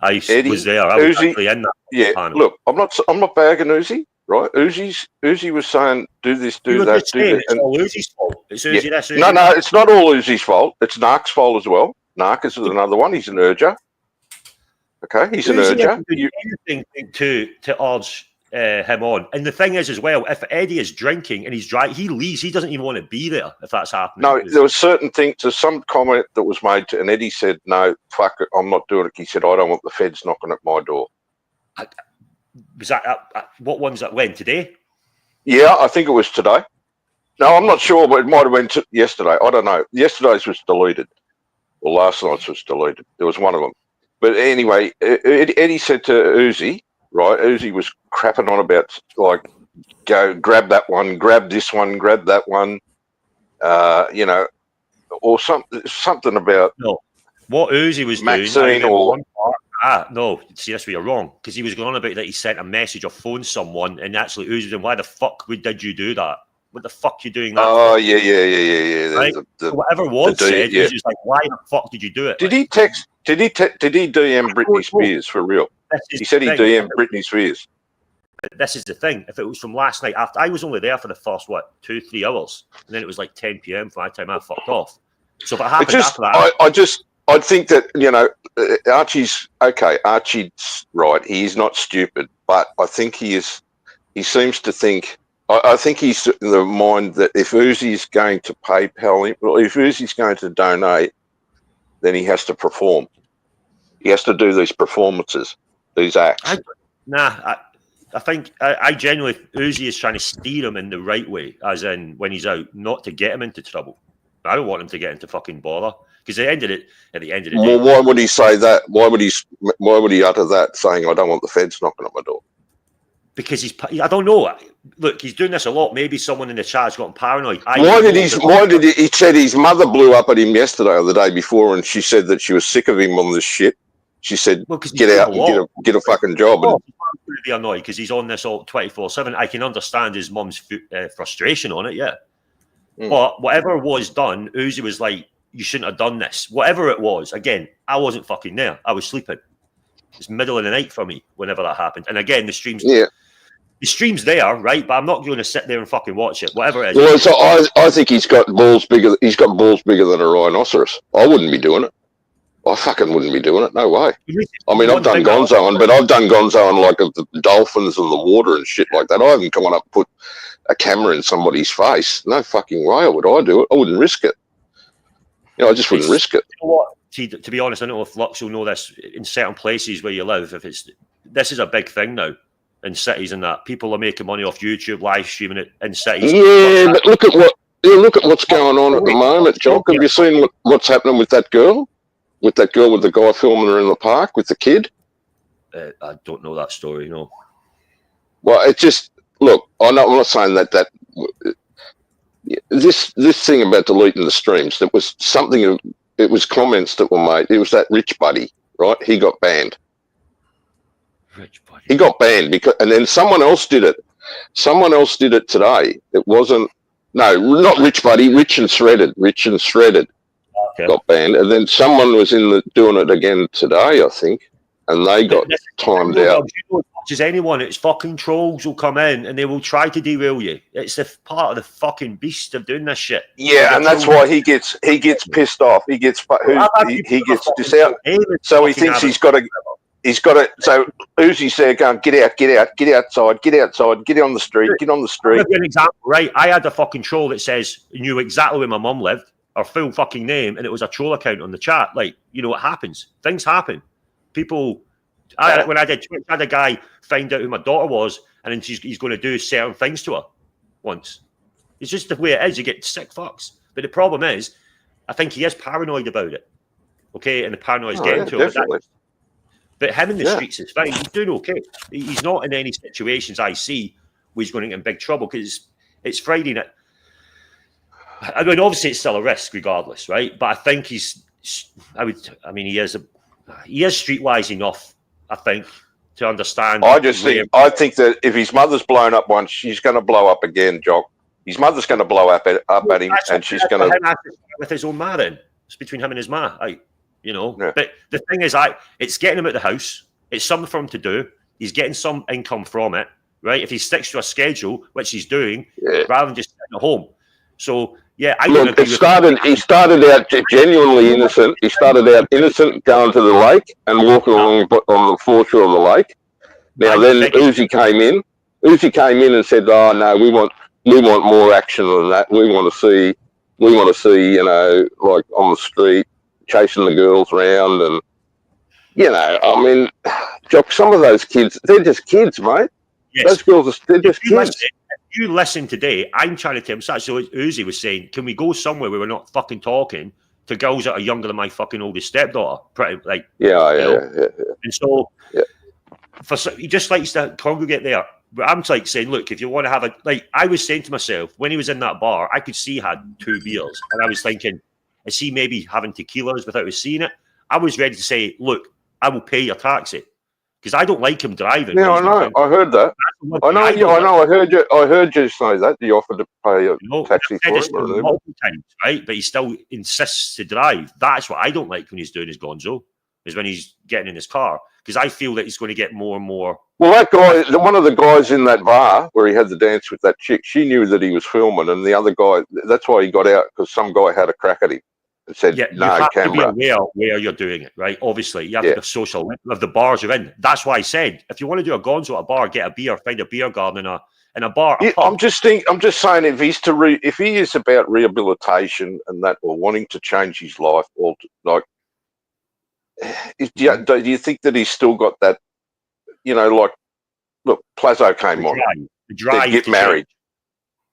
Yeah. Eddie, was there. I was actually in that.
Yeah.
panel.
Look, I'm not bagging Uzi, right? Uzi was saying, do this, do that, do that.
It's all Uzi's fault. It's Uzi, that's Uzi.
No, it's not all Uzi's fault. It's Narc's fault as well. Narc is another one. He's an urger. Okay, he's an urger.
Anything to urge him on. And the thing is as well, if Eddie is drinking and he's dry, he leaves. He doesn't even want to be there if that's happening.
No, there was certain things. There's some comment that was made, and Eddie said, "No, fuck it, I'm not doing it." He said, "I don't want the feds knocking at my door."
Was that what ones that went today?
Yeah, I think it was today. No, I'm not sure, but it might have been yesterday. I don't know. Yesterday's was deleted, or last night's was deleted. There was one of them. But anyway, Eddie said to Uzi, right? Uzi was crapping on about like, go grab that one, grab this one, grab that one, or something about.
No, what Uzi was
Maxine
doing. No, see, that's where you're wrong. Because he was going on about that he sent a message or phoned someone, and actually Uzi was saying, "Why the fuck did you do that? What the fuck you doing that?"
Oh,
for?
yeah.
Right? Whatever was said, Uzi was like, "Why the fuck did you do it?"
Did he text? Did he DM Britney Spears for real? He said he DM'd Britney Spears.
This is the thing. If it was from last night, after I was only there for the first 2-3 hours, and then it was like 10 p.m. by the time I fucked off. So if it happened after that,
I think that Archie's okay. Archie's right. He's not stupid, but I think he is. He seems to think. I think he's in the mind that if Uzi's going to PayPal him, well, if Uzi's going to donate, then he has to perform. He has to do these performances, these acts.
I think I genuinely, Uzi is trying to steer him in the right way, as in when he's out, not to get him into trouble. I don't want him to get into fucking bother, because at the end of the day.
Well, why would he say that? Why would he utter that, saying, "I don't want the feds knocking at my door"?
because I don't know. Look, he's doing this a lot. Maybe someone in the chat's gotten paranoid.
He said his mother blew up at him yesterday or the day before, and she said that she was sick of him on this shit. She said, get out and get a fucking job.
I'm going to be annoyed because he's on this all 24/7. I can understand his mum's frustration on it, yeah. But whatever was done, Uzi was like, you shouldn't have done this. Whatever it was, again, I wasn't fucking there. I was sleeping. It's middle of the night for me whenever that happened. And again, the stream's there, right? But I'm not going to sit there and fucking watch it. Whatever it is.
Well, so I think he's got balls bigger. He's got balls bigger than a rhinoceros. I wouldn't be doing it. I fucking wouldn't be doing it. No way. I mean, I've done gonzo, but I've done gonzo on like the dolphins and the water and shit like that. I haven't gone up and put a camera in somebody's face. No fucking way would I do it. I wouldn't risk it. I just wouldn't risk it.
You know what? See, to be honest, I don't know if Lux will know this. In certain places where you live, this is a big thing now in cities and that people are making money off YouTube, live streaming it in cities.
Yeah, but look at what's going on at the moment, Jock. Have you seen what's happening with that girl? With the guy filming her in the park with the kid?
I don't know that story, no.
Well, it just look. I'm not saying that this thing about deleting the streams. That was something. It was comments that were made. It was that Rich Buddy, right? He got banned.
Rich Buddy.
He got banned and then someone else did it. Someone else did it today. It wasn't. No, not Rich Buddy. Rich and Shredded. Okay. Got banned, and then someone was doing it again today, I think, and they got timed out.
As anyone, it's fucking trolls will come in and they will try to derail you. It's the part of the fucking beast of doing this shit.
Yeah, and that's why he gets pissed off. He gets this out. So he thinks he's got to. So Uzi's there going, get outside, get on the street, get on the street.
I'll give you an example, right? I had a fucking troll that says knew exactly where my mum lived. Her full fucking name, and it was a troll account on the chat. Like, what happens? Things happen. People. When I did Twitch, I had a guy find out who my daughter was, and then he's going to do certain things to her once. It's just the way it is. You get sick fucks. But the problem is, I think he is paranoid about it. Okay, and the paranoid's getting to him. But him in the streets is fine. He's doing okay. He's not in any situations I see where he's going to get in big trouble because it's Friday night. I mean, obviously, it's still a risk, regardless, right? But I think he is streetwise enough, I think, to understand.
I think that if his mother's blown up once, she's going to blow up again, Jock. His mother's going to blow up at him, and she's going to
with his own ma. Then it's between him and his ma, But the thing is, it's getting him out the house. It's something for him to do. He's getting some income from it, right? If he sticks to a schedule, which he's doing, rather than just sitting at home. So. Yeah,
he started out genuinely innocent. He started out innocent, going to the lake and walking along on the foreshore of the lake. Now then, Uzi came in and said, "Oh no, we want more action than that. We want to see, like on the street, chasing the girls around, and I mean, Jock, some of those kids, they're just kids, mate. Yes. Those girls, they're just kids."
You listen today, I'm trying to tell him, so Uzi was saying, can we go somewhere where we're not fucking talking to girls that are younger than my fucking oldest stepdaughter? And so, he just likes to congregate there. But I'm like saying, look, if you want to have I was saying to myself, when he was in that bar, I could see he had 2 beers. And I was thinking, is he maybe having tequilas without us seeing it? I was ready to say, look, I will pay your taxi. Because I don't like him driving.
Yeah, I know. I heard that. I know. I heard you say that. You offered to pay a taxi for him,
multiple times, right? But he still insists to drive. That's what I don't like when he's doing his gonzo. Is when he's getting in his car, because I feel that he's going to get more and more.
Well, that guy, one of the guys in that bar where he had the dance with that chick, she knew that he was filming, and the other guy, that's why he got out, because some guy had a crack at him. It said,
you have to be aware where you're doing it, right? Obviously, you have to be social of the bars you're in. That's why I said, if you want to do a gonzo at a bar, get a beer, find a beer garden in a bar.
I'm just saying, if he is about rehabilitation and that, or wanting to change his life, or do you think that he's still got that? Look, Plazo came on.
The drive.
Get married.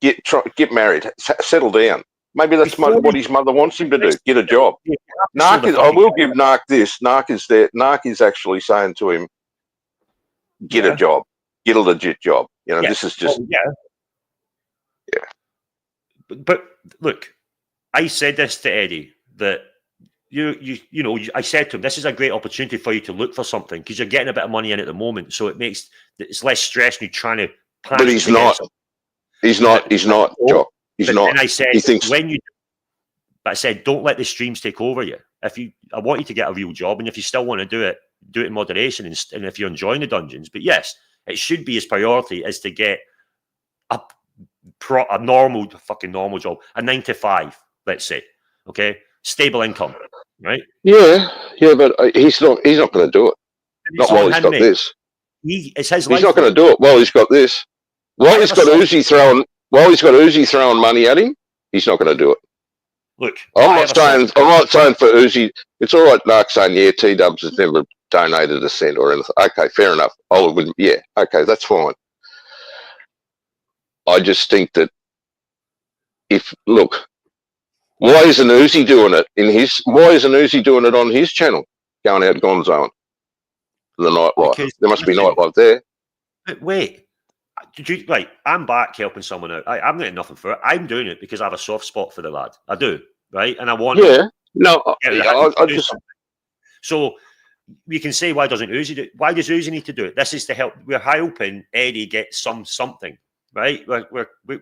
Get married. Settle down. Maybe that's what his mother wants him to do. Get a job. I will give Narc this. Narc is actually saying to him, get a job. get a legit job. You know,
Yeah.
this is just
yeah. But look, I said this to Eddie that you know, I said to him, this is a great opportunity for you to look for something because you're getting a bit of money in at the moment, so it's less stress when you're trying to.
But he's not. He's not, Jock. He's not.
And I said,
he thinks
but I said, don't let the streams take over you. I want you to get a real job, and if you still want to do it in moderation, and if you're enjoying the dungeons. But yes, it should be his priority is to get a normal job, a 9 to 5, let's say, okay, stable income, right?
Yeah, but he's not going to do it. Not while he's got this.
It's his
he's
life.
not going to do it while he's got this. While he's got Uzi throwing money at him, he's not going to do it.
Look,
I'm not saying for Uzi. It's all right, Narc saying T-Dubs has never donated a cent or anything. Okay, fair enough. Okay, that's fine. I just think that why isn't Uzi doing it why isn't Uzi doing it on his channel? Going out Gonzo the nightlife. There must be nightlife there.
But wait. I'm back helping someone out. I'm getting nothing for it. I'm doing it because I have a soft spot for the lad. I do, right? And I want I just. So you can say, why doesn't Uzi do it? Why does Uzi need to do it? This is to help. We're helping Eddie get something, right?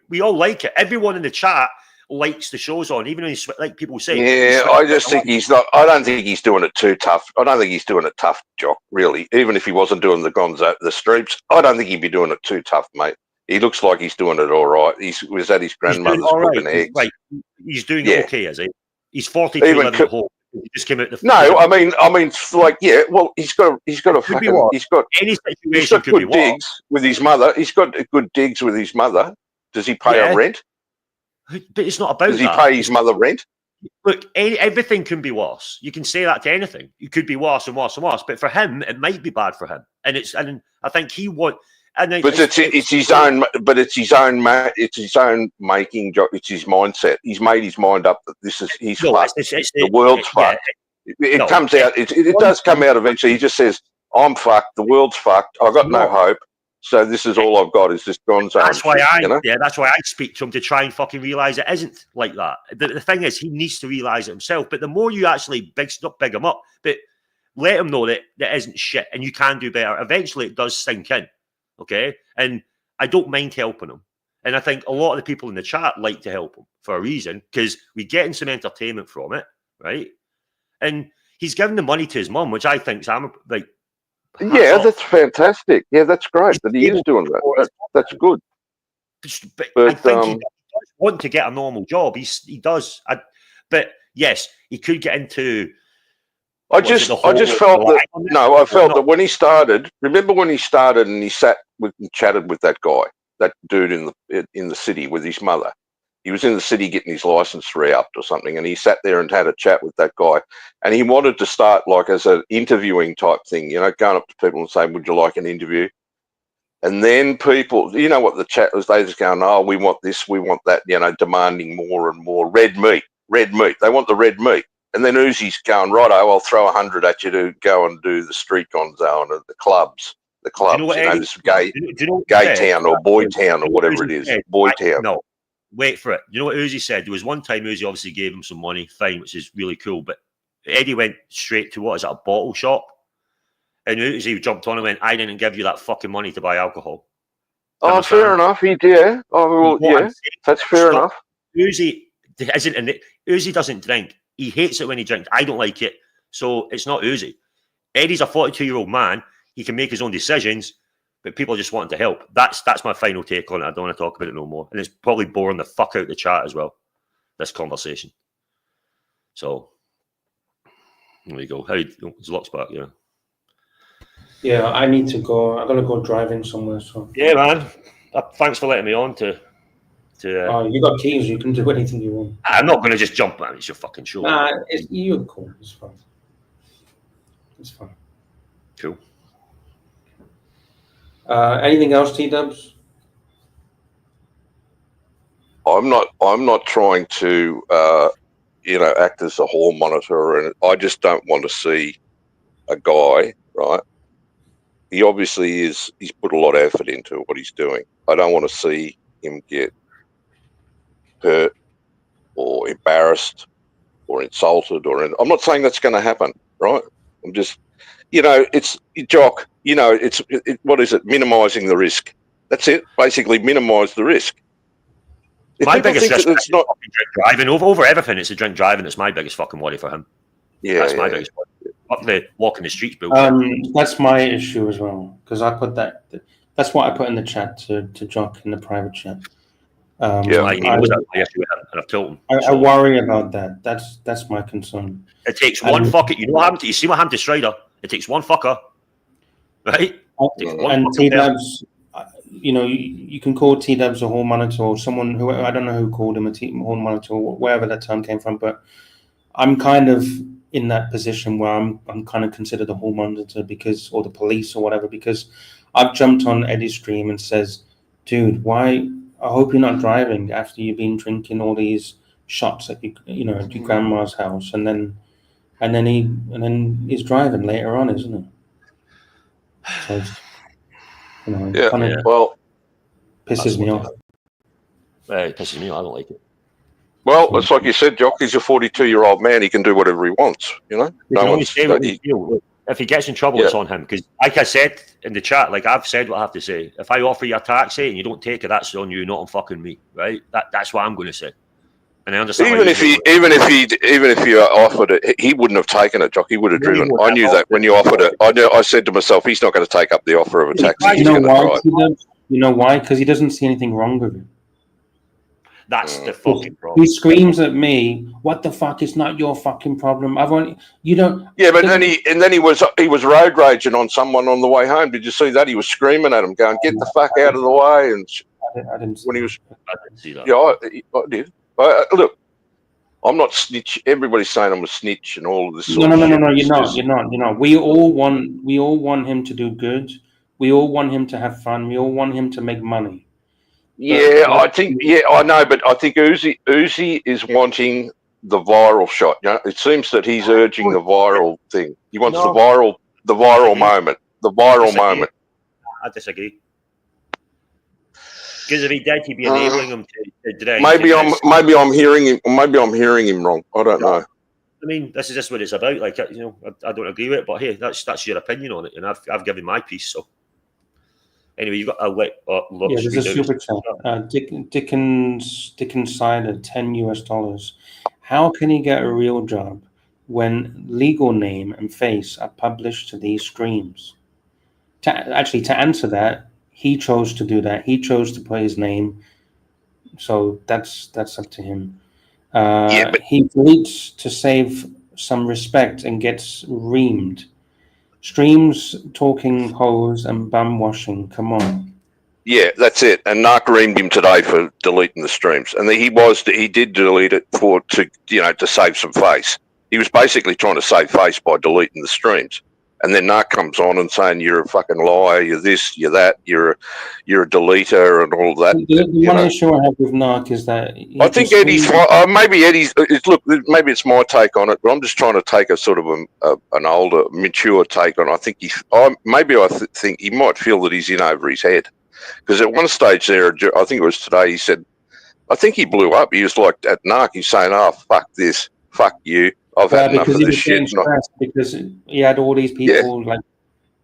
We all like it. Everyone in the chat likes the shows on, even when like people say.
Yeah, I just think he's not. I don't think he's doing it too tough. I don't think he's doing it tough, Jock. Really, even if he wasn't doing the streams, I don't think he'd be doing it too tough, mate. He looks like he's doing it all right. He was at his grandmother's cooking eggs.
Right, he's doing it okay, is he? He's 42 living at home. He just came out the.
No, I mean, well, he's got good digs with his mother. He's got good digs with his mother. Does he pay her rent?
But it's not about that.
Does he pay his mother rent?
Look, everything can be worse. You can say that to anything. It could be worse and worse and worse. But for him, it might be bad for him. And I think he would. But it's his own. But it's his own. It's his own making. It's his mindset. He's made his mind up that this is fucked. The world's fucked. It comes out. It does come out eventually. He just says, "I'm fucked. The world's fucked. I've got no hope. So this is all I've got is this Gonzo." That's why that's why I speak to him to try and fucking realise it isn't like that. The thing is, he needs to realise it himself. But the more you actually not big him up, but let him know that isn't shit and you can do better. Eventually, it does sink in, okay? And I don't mind helping him. And I think a lot of the people in the chat like to help him for a reason because we're getting some entertainment from it, right? And he's giving the money to his mum, which I think
yeah, that's fantastic. Yeah, that's great that he is doing that. That's good.
But I think he does want to get a normal job. He does. But yes, he could get into.
I just felt that when he started. Remember when he started and he sat and chatted with that guy, that dude in the city with his mother. He was in the city getting his license re-upped or something, and he sat there and had a chat with that guy. And he wanted to start like as an interviewing type thing, going up to people and saying, "Would you like an interview?" And then people, you know what the chat was? They just going, "Oh, we want this, we want that," demanding more and more red meat. They want the red meat. And then Uzi's going, "Righto, I'll throw 100 at you to go and do the street Gonzo and the clubs." This gay town or boy town or whatever it is. Boy town.
No. Wait for it. You know what Uzi said? There was one time Uzi obviously gave him some money, fine, which is really cool. But Eddie went straight to a bottle shop. And Uzi jumped on and went, "I didn't give you that fucking money to buy alcohol."
Oh, fair enough. He did. Oh, well, yeah, that's fair enough.
Uzi doesn't drink. He hates it when he drinks. I don't like it. So it's not Uzi. Eddie's a 42-year-old man. He can make his own decisions. But people just wanting to help. That's my final take on it. I don't want to talk about it no more. And it's probably boring the fuck out the chat as well, this conversation. So, there you go. There's lots back, yeah.
Yeah, I need to go. I'm going to go driving somewhere. So
yeah, man. Thanks for letting me on to
you got keys. You can do anything you want.
I'm not going to just jump, man. It's your fucking show.
Nah, you're cool. It's fine. It's fine.
Cool.
Anything else, T-Dubs?
I'm not trying to, act as a hall monitor, and I just don't want to see a guy, right, he obviously is. He's put a lot of effort into what he's doing. I don't want to see him get hurt or embarrassed or insulted. I'm not saying that's going to happen, right? I'm just, it's Jock. What is it? Minimising the risk. That's it. Basically, minimise the risk. If
my
people
biggest
think
risk
that it's not
drink driving over everything. It's the drink driving. It's my biggest fucking worry for him.
Yeah,
that's my biggest worry. Up the walking the streets, Bill.
That's my issue as well, because I put that. That's what I put in the chat to Jock in the private chat.
He knows that's my issue with him, and I've told him.
I worry about that. That's my concern.
It takes one fucker. You know what happened? You see what happened to Strider? It takes one fucker, right?
And T-Dubs, you can call T-Dubs a hall monitor or someone who, I don't know who called him a hall monitor or wherever that term came from, but I'm kind of in that position where I'm kind of considered a hall monitor or the police or whatever, because I've jumped on Eddie's stream and says, dude, why? I hope you're not driving after you've been drinking all these shots at your grandma's house, and then he's driving later on, isn't he? So it's,
well,
pisses me off.
It pisses me off. I don't like it.
Well, it's like you said, Jock. He's a 42-year-old man. He can do whatever he wants.
If he gets in trouble, it's on him. Because, like I said in the chat, like I've said what I have to say. If I offer you a taxi and you don't take it, that's on you, not on fucking me, right? That's what I'm going to say. And I understand.
Even if you offered it, he wouldn't have taken it, Jock. He would have driven. I knew that when you offered it. I said to myself, he's not going to take up the offer of a taxi.
You know why? Because he doesn't see anything wrong with it.
That's the fucking problem.
He screams at me, "What the fuck? It's not your fucking problem. You don't."
Yeah, but then he was road raging on someone on the way home. Did you see that? He was screaming at him, going, "Get the fuck out of the way!" And
I didn't see
that. Yeah, I did. Look, I'm not snitch. Everybody's saying I'm a snitch and all of this.
No. You're not. We all want him to do good. We all want him to have fun. We all want him to make money.
Yeah, I know, but I think Uzi is wanting the viral shot. It seems that he's urging the viral thing. He wants the viral moment. The viral moment.
I disagree. Because if he did, he'd be enabling him to drink.
Maybe I'm hearing him. Maybe I'm hearing him wrong. I don't know.
I mean, this is just what it's about. Like, I don't agree with it, but hey, that's your opinion on it, and I've given my piece. So. Anyway, you've got a look.
Yeah, there's a super chat. Dickens Cider, $10. How can he get a real job when legal name and face are published to these streams? To answer that, he chose to do that. He chose to put his name, so that's up to him. He deletes to save some respect and gets reamed. Streams talking hoes and bum washing. Come on.
Yeah, that's it. And Narc reamed him today for deleting the streams, and he did delete it to save some face. He was basically trying to save face by deleting the streams, and then Narc comes on and saying you're a fucking liar, you're this, you're that, you're a deleter, and all that.
The one issue I have with Narc is that
I think Eddie's look. Maybe it's my take on it, but I'm just trying to take a sort of an older, mature take on it. I think I think he might feel that he's in over his head, because at one stage there, I think it was today, he said, I think he blew up. He was like at Narc, he's saying, "Oh, fuck this, fuck you. I've had enough of this shit."
Because he had all these people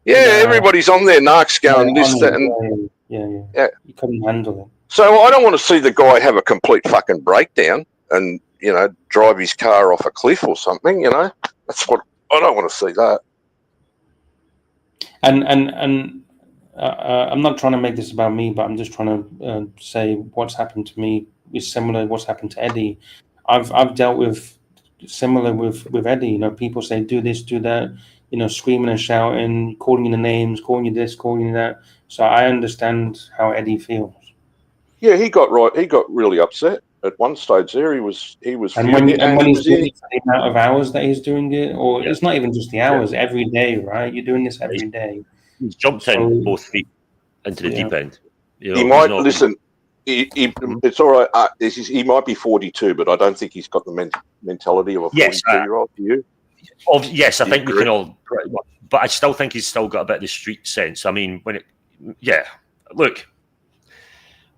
everybody's on there. Narc's going this, that, and
yeah. He couldn't handle it.
So I don't want to see the guy have a complete fucking breakdown and drive his car off a cliff or something. That's what I don't want to see. That.
And I'm not trying to make this about me, but I'm just trying to say what's happened to me is similar to what's happened to Eddie. I've dealt with similar with Eddie. People say do this, do that, screaming and shouting, calling you the names, calling you this, calling you that. So I understand how Eddie feels.
Yeah, he got really upset at one stage there. He was
and when he's doing it for the amount of hours that he's doing it, or it's not even just the hours, every day, right? You're doing this every day.
He's jumped in both feet into the deep end.
He might listen. It's all right. He might be 42, but I don't think he's got the mentality of a 42-year-old. Do you?
Yes, I think we can all pretty much but I still think he's still got a bit of the street sense. I mean, look,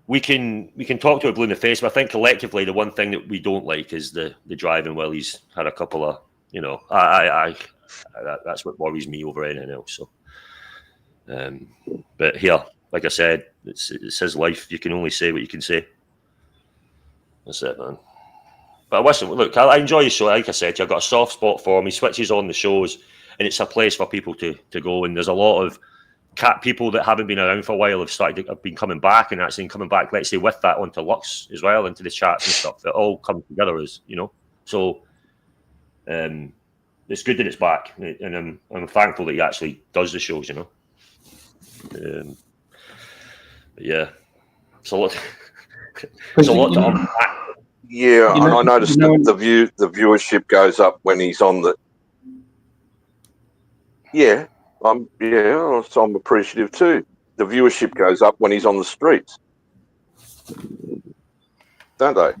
we can talk to a blue in the face, but I think collectively the one thing that we don't like is the driving while he's had a couple of, that's what worries me over anything else. So, but here, like I said, it's his life. You can only say what you can say. That's it, man. But listen, look, I enjoy his show. Like I said, I've got a soft spot for him. He switches on the shows, and it's a place for people to go. And there's a lot of people that haven't been around for a while have been coming back, and actually coming back, let's say, with that onto Lux as well, into the chats and stuff. That all come together as So, it's good that it's back, and I'm thankful that he actually does the shows. Yeah, it's a lot. It's a lot to unpack.
Yeah, and I noticed that the viewership goes up when he's on the. Yeah, I'm appreciative too. The viewership goes up when he's on the streets, don't they?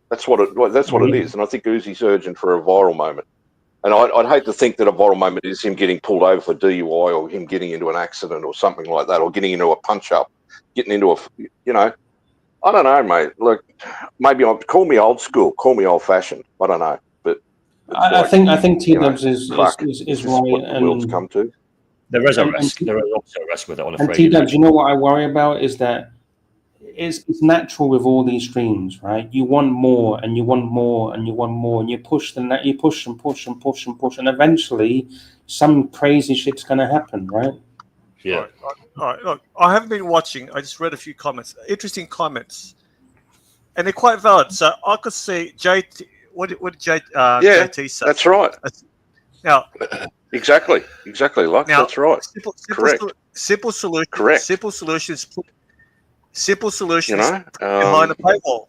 That's what it is, and I think Uzi's urgent for a viral moment. And I'd hate to think that a viral moment is him getting pulled over for DUI or him getting into an accident or something like that, or getting into a punch up, getting into a, I don't know, mate. Look, maybe call me old school, call me old fashioned. I don't know, but
I think T-Dubs is right,
what the world's come to.
There is a risk. There is also a risk with it on a Friday.
T-Dubs, you know what I worry about is that it's natural with all these streams, right? You want more, and you want more, and you want more, and you push and push, and eventually, some crazy shit's going to happen, right?
Yeah.
All right. Look, I haven't been watching. I just read a few comments, interesting comments, and they're quite valid. So I could see JT. What did JT say?
That's right.
Now,
exactly. Like
now,
that's right. Correct.
Simple solution.
Correct.
Simple solutions. Behind the paywall.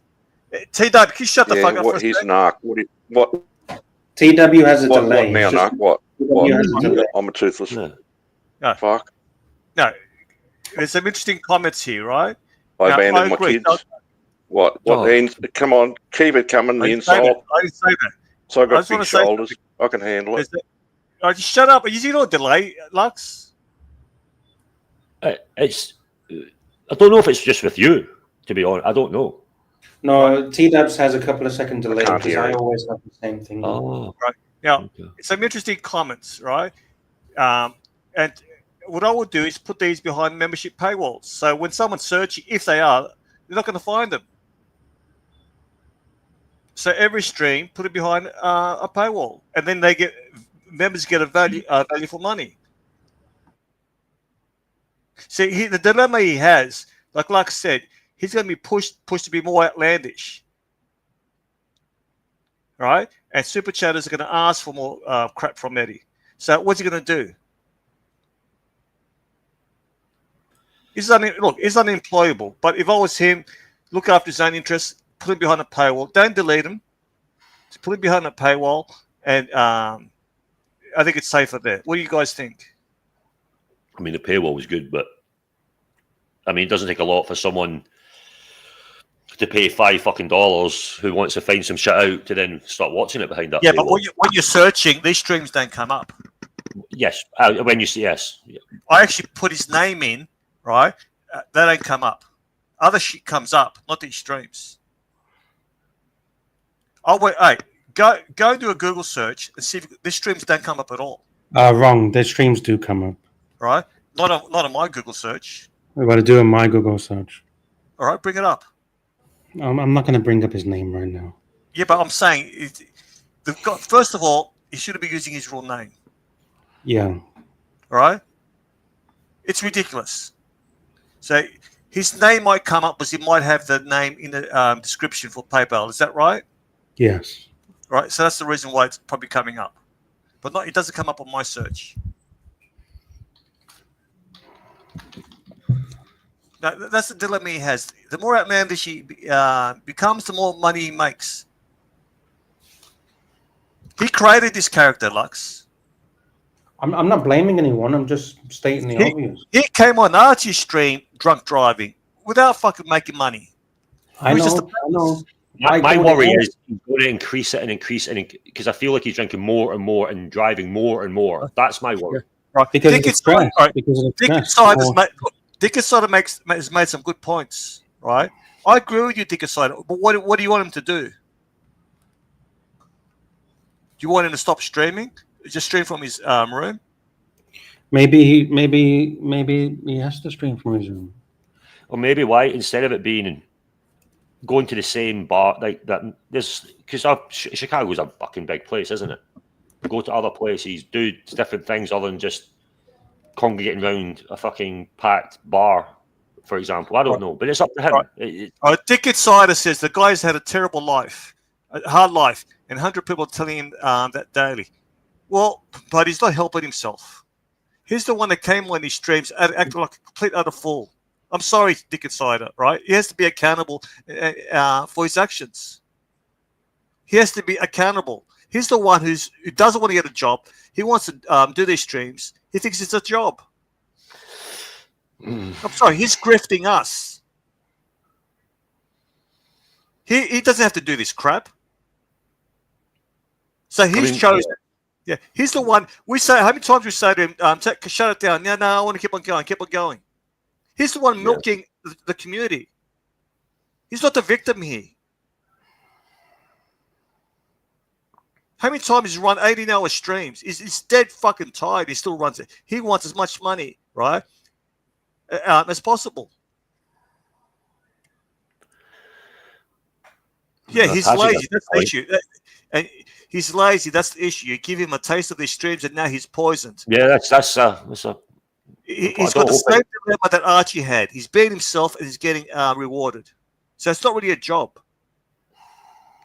TW, can you shut the fuck up for a
he's
second?
an arc. What?
TW has a delay.
What now, Narc? What? I'm a toothless.
No.
Fuck.
No. There's some interesting comments here, right?
I abandoned my kids. What? Come on, keep it coming. The insult.
I didn't say that.
So I've got big shoulders. I can handle it.
Just shut up. Are you not delay, Lux?
I don't know if it's just with you, to be honest. I don't know.
No, T-Dubs has a couple of second delay because I always have the same thing.
Oh, right. Now, some interesting comments, right? And what I would do is put these behind membership paywalls. So when someone's searching, if they are, they're not going to find them. So every stream, put it behind a paywall, and then members get a value for money. See, the dilemma he has, like I said, he's going to be pushed to be more outlandish, right? And super chatters are going to ask for more crap from Eddie. So what's he going to do? He's unemployable. But if I was him, look after his own interests, put him behind a paywall. Don't delete him. Just put him behind a paywall, and I think it's safer there. What do you guys think?
I mean, the paywall was good, but I mean, it doesn't take a lot for someone to pay $5 who wants to find some shit out to then start watching it behind that.
Yeah,
paywall.
but when you're searching, these streams don't come up.
Yes, when you see yes,
I actually put his name in, right? They don't come up. Other shit comes up, not these streams. Oh wait, hey, go do a Google search and see if these streams don't come up at all.
Wrong. The streams do come up.
Right? Not on my Google search.
We're going to do a my Google search.
All right, bring it up.
I'm not going to bring up his name right now.
Yeah, but I'm saying, first of all, he shouldn't be using his real name.
Yeah.
All right? It's ridiculous. So his name might come up because he might have the name in the description for PayPal. Is that right?
Yes.
Right. So that's the reason why it's probably coming up. But it doesn't come up on my search. Now, that's the dilemma he has. The more outlandish he becomes, the more money he makes. He created this character, Lux.
I'm not blaming anyone. I'm just stating the obvious.
He came on Archie's stream drunk driving without fucking making money.
I know.
My worry is he's going to increase it and increase it because I feel like he's drinking more and more and driving more and more. That's my worry.
Right.
Because
Dick
of the stress.
right.
Because of the
Dick
stress.
Insider has made some good points, right? I agree with you, Dick Insider, but what do you want him to do? Do you want him to stop streaming? Just stream from his room?
Maybe he has to stream from his room.
Or maybe why, instead of it being going to the same bar, like that, this, because Chicago's a fucking big place, isn't it? Go to other places, do different things other than just congregating around a fucking packed bar, for example. I don't know, but it's up to him.
Right. Dick Insider says the guy's had a terrible life, a hard life, and 100 people are telling him that daily. Well, but he's not helping himself. He's the one that came on these streams acting like a complete utter fool. I'm sorry, Dick Insider, right? He has to be accountable for his actions. He has to be accountable. He's the one who doesn't want to get a job. He wants to do these streams. He thinks it's a job. I'm sorry, he's grifting us. He doesn't have to do this crap. So he's chosen. Yeah, he's the one. We say, how many times we say to him, shut it down. No, I want to keep on going. He's the one milking the community. He's not the victim here. How many times he's run 18-hour streams? He's dead fucking tired. He still runs it. He wants as much money, right, as possible. Yeah, he's lazy. That's the issue. And he's lazy. That's the issue. You give him a taste of these streams, and now he's poisoned.
Yeah, that's
he's got the same dilemma that Archie had. He's being himself, and he's getting rewarded. So it's not really a job.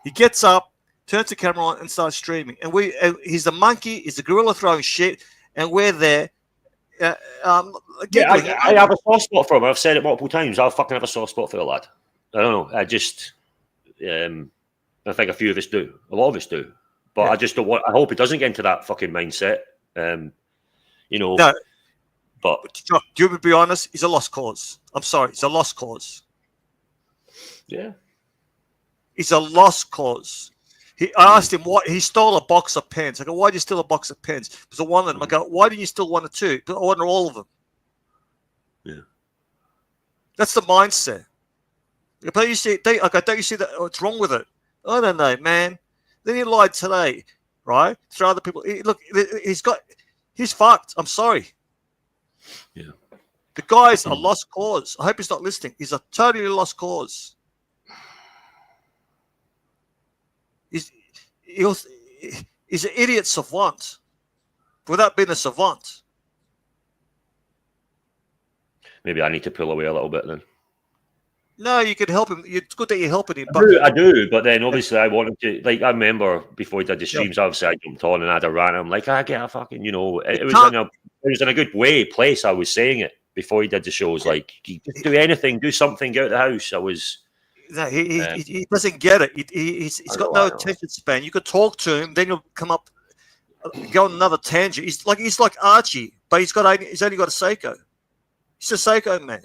He gets up, turns the camera on, and starts streaming. And he's the monkey. He's the gorilla throwing shit, and we're there. I
have a soft spot for him. I've said it multiple times. I fucking have a soft spot for the lad. I don't know. I just. I think a few of us do. A lot of us do. But I just don't want. I hope he doesn't get into that fucking mindset. No. But
do you be honest? He's a lost cause. I'm sorry. He's a lost cause.
Yeah.
He's a lost cause. I asked him why he stole a box of pens. I go, why did you steal a box of pens? Because I wanted them. I go, why didn't you steal one or two? Because I wanted all of them.
Yeah.
That's the mindset. But you see, don't you see that? What's wrong with it? I don't know, man. Then he lied today, right? To other people. He's fucked. I'm sorry.
Yeah.
The guy's a lost cause. I hope he's not listening. He's a totally lost cause. He's an idiot savant without being a savant.
Maybe I need to pull away a little bit then.
No, you can help him. It's good that you're helping him.
I do, but then obviously I want him to. Like, I remember before he did the streams, obviously I jumped on and I had a rant. I'm like, I get a fucking, it was in a good place. I was saying it before he did the shows. Like, do anything, do something, get out of the house. I was.
No, he doesn't get it. He's got no attention span. You could talk to him, then you'll come up, go on another tangent. He's like Archie, but he's only got a Seiko. He's a Seiko man.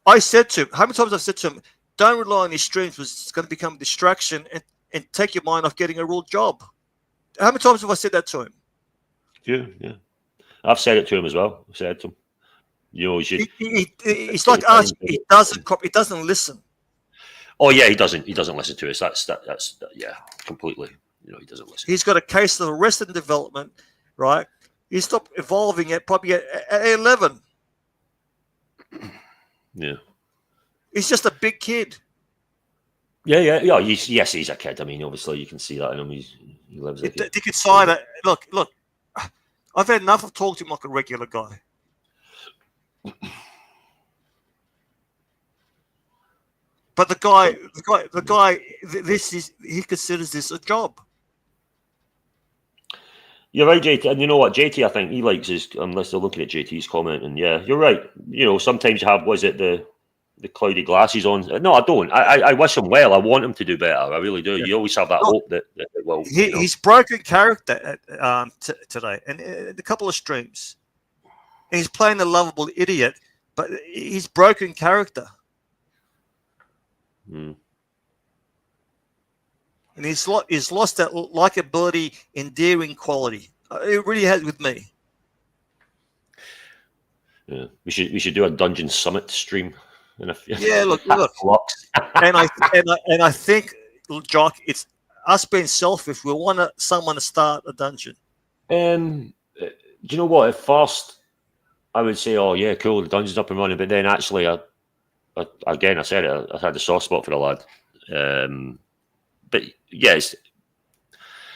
I said to him, how many times I've said to him, don't rely on these streams because it's going to become a distraction and take your mind off getting a real job. How many times have I said that to him?
Yeah. I've said it to him as well. I've said to him.
He's like us. He doesn't listen.
Oh yeah, he doesn't listen to us. That's completely. He doesn't listen.
He's got a case of arrested development, right? He stopped evolving it probably at 11.
Yeah. He's
just a big kid.
Yeah. He's a kid. I mean, obviously you can see that in him. He lives like it.
Dick Insider. Look. I've had enough of talking to him like a regular guy. But the guy, he considers this a job.
You're right, JT. And you know what, JT, I think he likes his, unless they're looking at JT's comment, and yeah, you're right. Sometimes you have, was it the cloudy glasses on? No, I don't. I wish him well. I want him to do better. I really do. Yeah. You always have that hope that it will.
He's broken character today, and a couple of streams. And he's playing a lovable idiot, but he's broken character. And he's lost that likability, endearing quality. It really has with me.
Yeah, we should do a Dungeon Summit stream.
Yeah, look. and I think, Jock, it's us being selfish. We want someone to start a dungeon.
Do you know what? At first, I would say, "Oh yeah, cool, the dungeon's up and running," but then actually, I said it. I had a soft spot for the lad. But yes,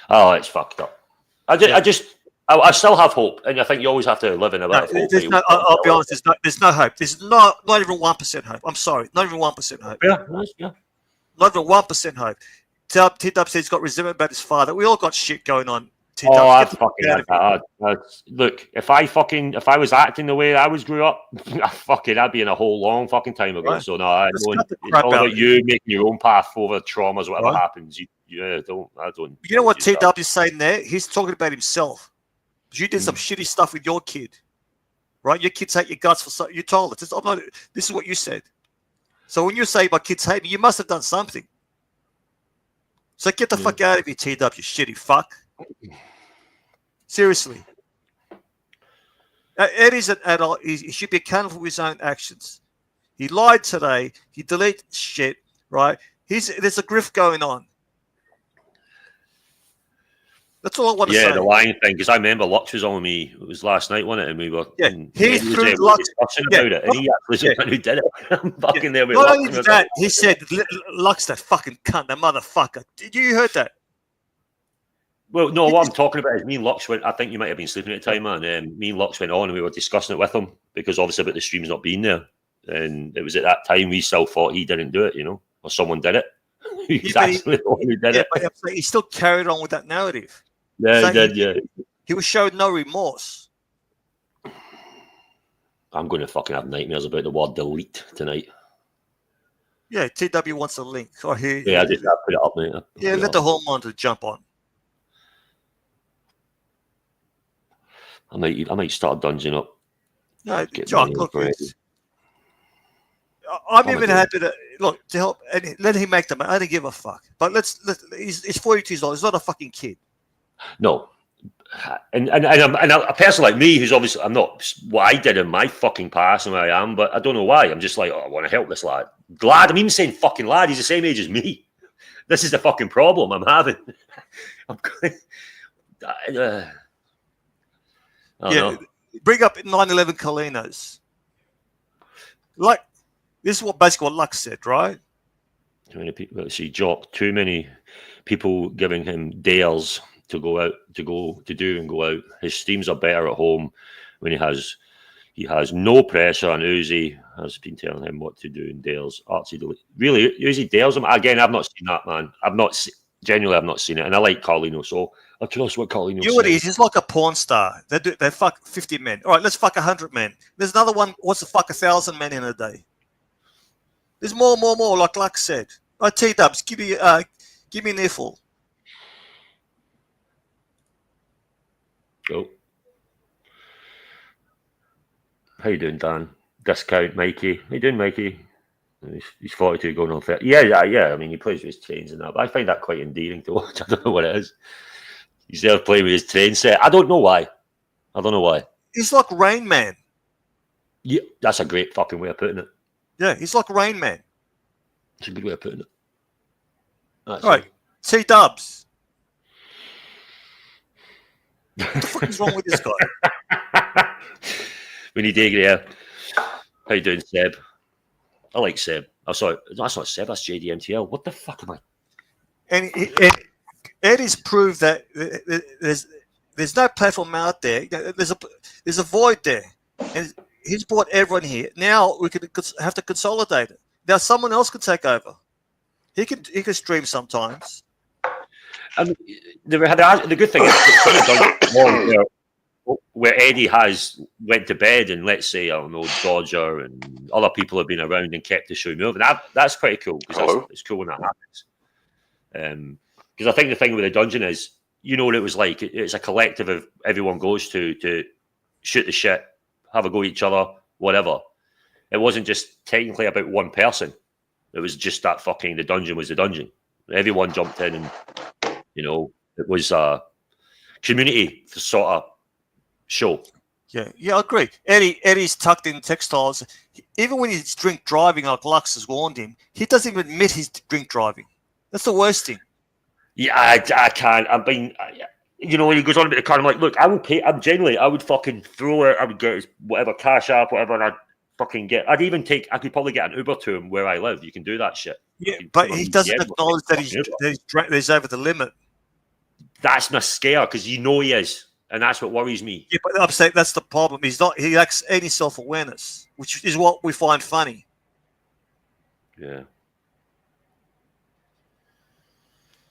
it's fucked up. I still have hope, and I think you always have to live in a bit of hope.
I'll be honest. There's no hope. There's not even 1% hope. I'm sorry, not even 1% hope.
Yeah.
Not even 1% hope. T-Dub said he's got resentment about his father. We all got shit going on.
Look, if I was acting the way I was grew up, I'd be in a hole long fucking time ago. Right. So no, it's all about you making your own path over traumas, whatever happens. I don't. You
know what T-Dub is saying there? He's talking about himself. You did some shitty stuff with your kid, right? Your kids hate your guts for something. You told us. This is what you said. So when you say my kids hate me, you must have done something. So get the fuck out of here, T-Dub, you shitty fuck. Seriously. Eddie's an adult. He should be accountable for his own actions. He lied today. He deleted shit, right? There's a grift going on. That's all I want to say.
Yeah, the lying thing, because I remember Lux was on with me. It was last night, wasn't it? And we were
he threw Lux
about it, and he actually was the one who did it. I'm fucking there with
Not
Lux.
only that, he said, Lux, that fucking cunt, that motherfucker. Did you heard that?
Well, no, what I'm talking about is me and Lux went, I think you might have been sleeping at the time, man. Me and Lux went on and we were discussing it with him because obviously about the streams not being there. And it was at that time we still thought he didn't do it, or someone did it. He's actually the one who did it.
But he still carried on with that narrative.
Yeah, he did,
He was showing no remorse.
I'm going to fucking have nightmares about the word delete tonight.
Yeah, TW wants a link.
I just put it up, mate.
Yeah, let the whole monitor jump on.
I might start a dungeon up.
No, John, look, I'm even happy to help and let him make them. I don't give a fuck. But he's 42 years old. He's not a fucking kid.
No, and a person like me, who's obviously I'm not what I did in my fucking past and where I am, but I don't know why. I'm just like, I want to help this lad. I'm even saying fucking lad. He's the same age as me. This is the fucking problem I'm having.
Bring up 9/11 Colinos. Like, this is basically what Lux said, right?
Too many people. Let's see, Jock. Too many people giving him dares to go out, to do and go out. His streams are better at home when he has no pressure, and Uzi has been telling him what to do in dares. Archie, really, Uzi dares him again. I've not seen that, man. I've not seen it, and I like Carlino, so I trust what Carlino says.
You know what it is? He's like a porn star. They fuck 50 men. All right, let's fuck 100 men. There's another one wants to fuck 1,000 men in a day. There's more, like Lux said. All right, T-Dubs, give me an earful.
Go. How you doing, Dan? Discount Mikey. How you doing, Mikey? He's 42 going on 30. Yeah. I mean, he plays with his trains and that, but I find that quite endearing to watch. I don't know what it is. He's there playing with his train set. I don't know why.
He's like Rain Man.
Yeah, that's a great fucking way of putting it.
Yeah, he's like Rain Man.
That's a good way of putting it.
All right, T-Dubs. What the fuck is wrong with this guy?
We need Digger here. How you doing, Seb? I like Seb. Oh, sorry, that's not Seb. That's JDMTL. What the fuck am I?
And Eddie's proved that there's no platform out there. There's a void there, and he's brought everyone here. Now we could have to consolidate it. Now someone else could take over. He can stream sometimes.
And the good thing is where Eddie has went to bed, and let's say, I don't know, Dodger and other people have been around and kept the show moving. That's pretty cool, because it's cool when that happens. Because I think the thing with the dungeon is, what it was like. It's a collective of everyone goes to shoot the shit, have a go at each other, whatever. It wasn't just technically about one person. It was just that the dungeon was the dungeon. Everyone jumped in, and it was community sort of show.
Yeah, I agree. Eddie's tucked in textiles. Even when he's drink driving, like Lux has warned him, he doesn't even admit he's drink driving. That's the worst thing.
Yeah, I can't. I mean, when he goes on about the car, I'm like, look, I will pay. I would fucking throw it. I would get his whatever cash app, whatever, and I'd fucking get. I could probably get an Uber to him where I live. You can do that shit.
Yeah, but he doesn't acknowledge that he's over the limit.
That's my scare because he is. And that's what worries me. Yeah,
but I'm saying that's the problem. He lacks any self-awareness, which is what we find funny.
Yeah.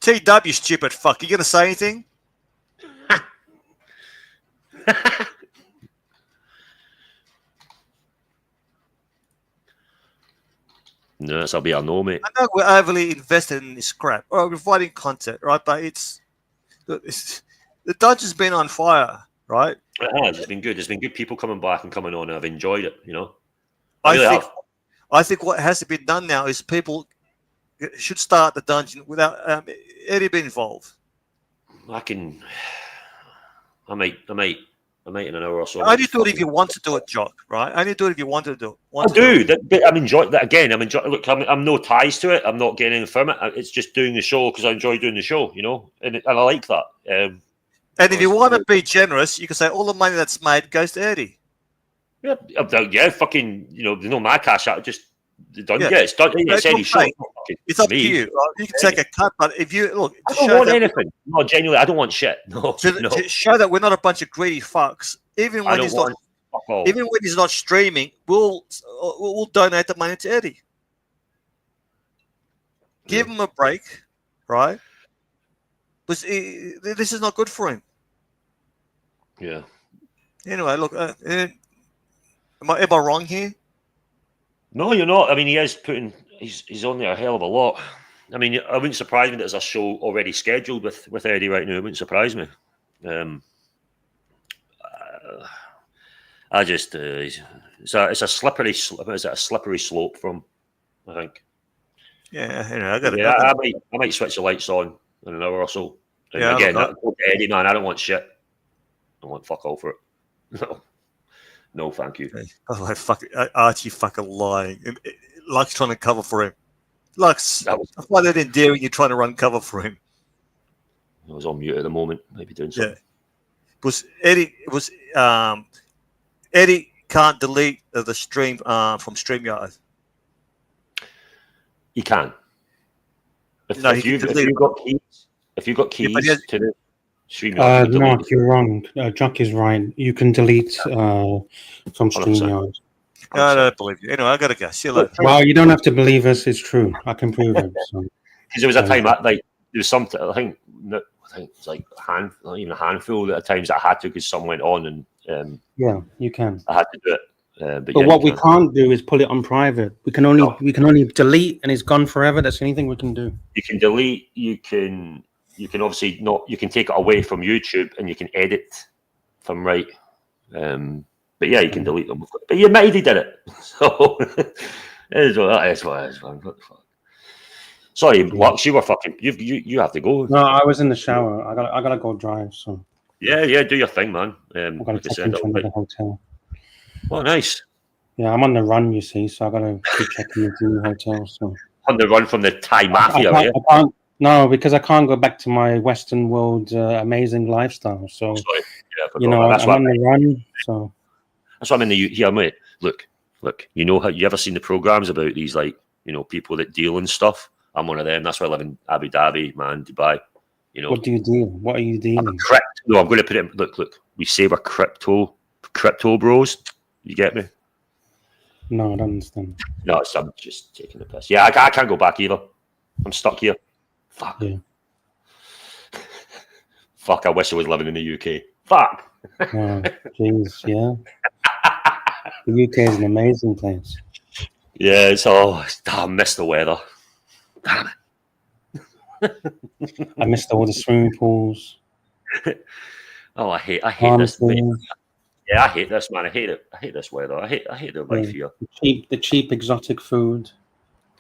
TW, stupid fuck. You gonna say anything?
No, that'll be our no, mate.
I know we're overly invested in this crap. Or we're providing content, right? But the dungeon's been on fire, right?
It has. It's been good. There's been good people coming back and coming on. And I've enjoyed it.
I think what has to be done now is people should start the dungeon without Eddie being involved.
I might in an hour or so.
Only do it if you want to do it, Jock. Right? Only do it if you want to do it.
I do. I'm enjoying that again. I'm enjoying. Look, I'm no ties to it. I'm not getting anything from it. It's just doing the show because I enjoy doing the show. And I like that.
And if you want to be generous, you can say all the money that's made goes to Eddie.
Yeah, fucking, my cash out, just done. Yeah, it's done. It's Eddie's show.
It's up to you. Right? You can take a cut, but if you look,
I don't want anything. No, genuinely, I don't want shit. No,
to show that we're not a bunch of greedy fucks. Even when he's not streaming, we'll donate the money to Eddie. Give him a break, right? But this is not good for him.
Yeah.
Anyway, look, am I wrong here?
No, you're not. I mean, he's on there a hell of a lot. I mean, it wouldn't surprise me that there's a show already scheduled with Eddie right now. It wouldn't surprise me. I just it's a slippery slope from, I think.
Yeah,
I might switch the lights on in an hour or so. And again, Eddie, man, I don't want shit. I want fuck all for it. No, thank you.
Oh, Archie fucking lying. Lux trying to cover for him. Lux, I find it endearing you're trying to run cover for him.
I was on mute at the moment, maybe doing something.
Yeah. Eddie can't delete the stream from StreamYard.
He can. If you've got keys to the StreamYard.
No, you're wrong. Jock is right. You can delete from StreamYard.
I don't believe you. Anyway, I gotta go. See you later.
Well, you don't have to believe us. It's true. I can prove it.
Because there was a time there was something. I think it's like not even a handful at times that I had to because something went on and
yeah, you can.
I had to do it.
But what we can't do is pull it on private. We can only delete and it's gone forever. That's the only thing we can do.
You can delete. You can obviously not. You can take it away from YouTube and you can edit from right. But yeah, you can delete them. But you admitted he did it. So it is what it is. What it is, man. What the fuck? Sorry, Lux, you were fucking. You have to go.
No, I was in the shower. I gotta go drive. So
yeah, do your thing, man.
I gotta check into another hotel.
Oh, nice.
Yeah, I'm on the run, you see, so I gotta keep checking into the hotel. So
on the run from the Thai mafia,
I can't. No, because I can't go back to my Western world amazing lifestyle. So I'm on the run. So
that's why I'm in the here, mate. Look. You know how you ever seen the programs about these people that deal and stuff? I'm one of them. That's why I live in Abu Dhabi, man, Dubai.
What do you deal? What are you dealing?
No, I'm going to put it. Look. We say we're crypto bros. You get me?
No, I don't understand.
No, I'm just taking the piss. Yeah, I can't go back either. I'm stuck here. Fuck.
Yeah.
Fuck. I wish I was living in the UK. Fuck.
Oh, jeez, yeah. The UK is an amazing place.
Yeah, I miss the weather. Damn
it. I missed all the swimming pools.
Oh, I hate this. Yeah, I hate this, man. I hate it. I hate this weather. I hate the life here.
The cheap exotic food.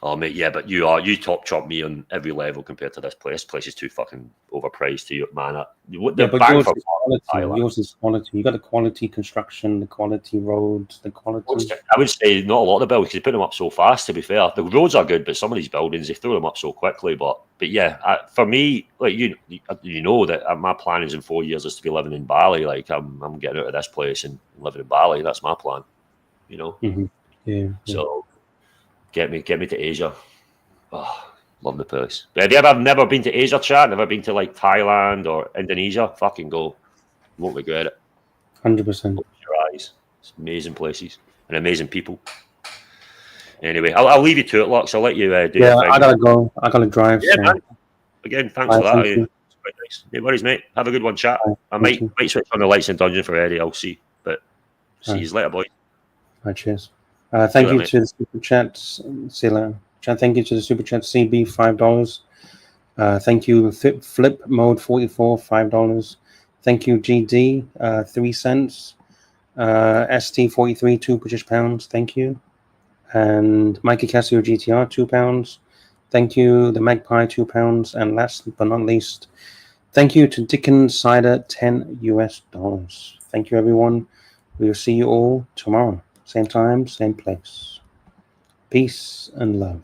Oh mate, yeah, but you top chop me on every level compared to this place. This place is too fucking overpriced to you, man.
Yeah, but yours is quality. Yours is quality. You got the quality construction, the quality roads, the quality.
I would say not a lot of the buildings because they put them up so fast. To be fair, the roads are good, but some of these buildings they throw them up so quickly. But yeah, for me, like you know that my plan is in 4 years is to be living in Bali. Like I'm getting out of this place and living in Bali. That's my plan. You know.
Mm-hmm. Yeah.
So get me to Asia. Oh, love the place. But have you ever never been to Asia, chat? Never been to like Thailand or Indonesia? Fucking go. You won't regret it.
100%.
Open your eyes. It's amazing places and amazing people. Anyway, I'll leave you to it, Lux. I'll let you do
Yeah,
your thing.
I gotta go. I gotta drive.
Yeah,
so.
man. Again, thanks for that.
Thank you.
It's quite nice. No worries, mate. Have a good one, chat. I might switch on the lights in dungeon for Eddie. I'll see. But see you later, boys.
All right, cheers. Thank you to the super chat. See you later. Thank you to the super chat CB $5. Thank you Flip Mode 44 $5. Thank you GD 3 cents. ST 43 2 British pounds. Thank you. And Mikey Casio GTR £2. Thank you the Magpie £2. And last but not least, thank you to Dickens Cider $10 US. Thank you everyone. We will see you all tomorrow. Same time, same place. Peace and love.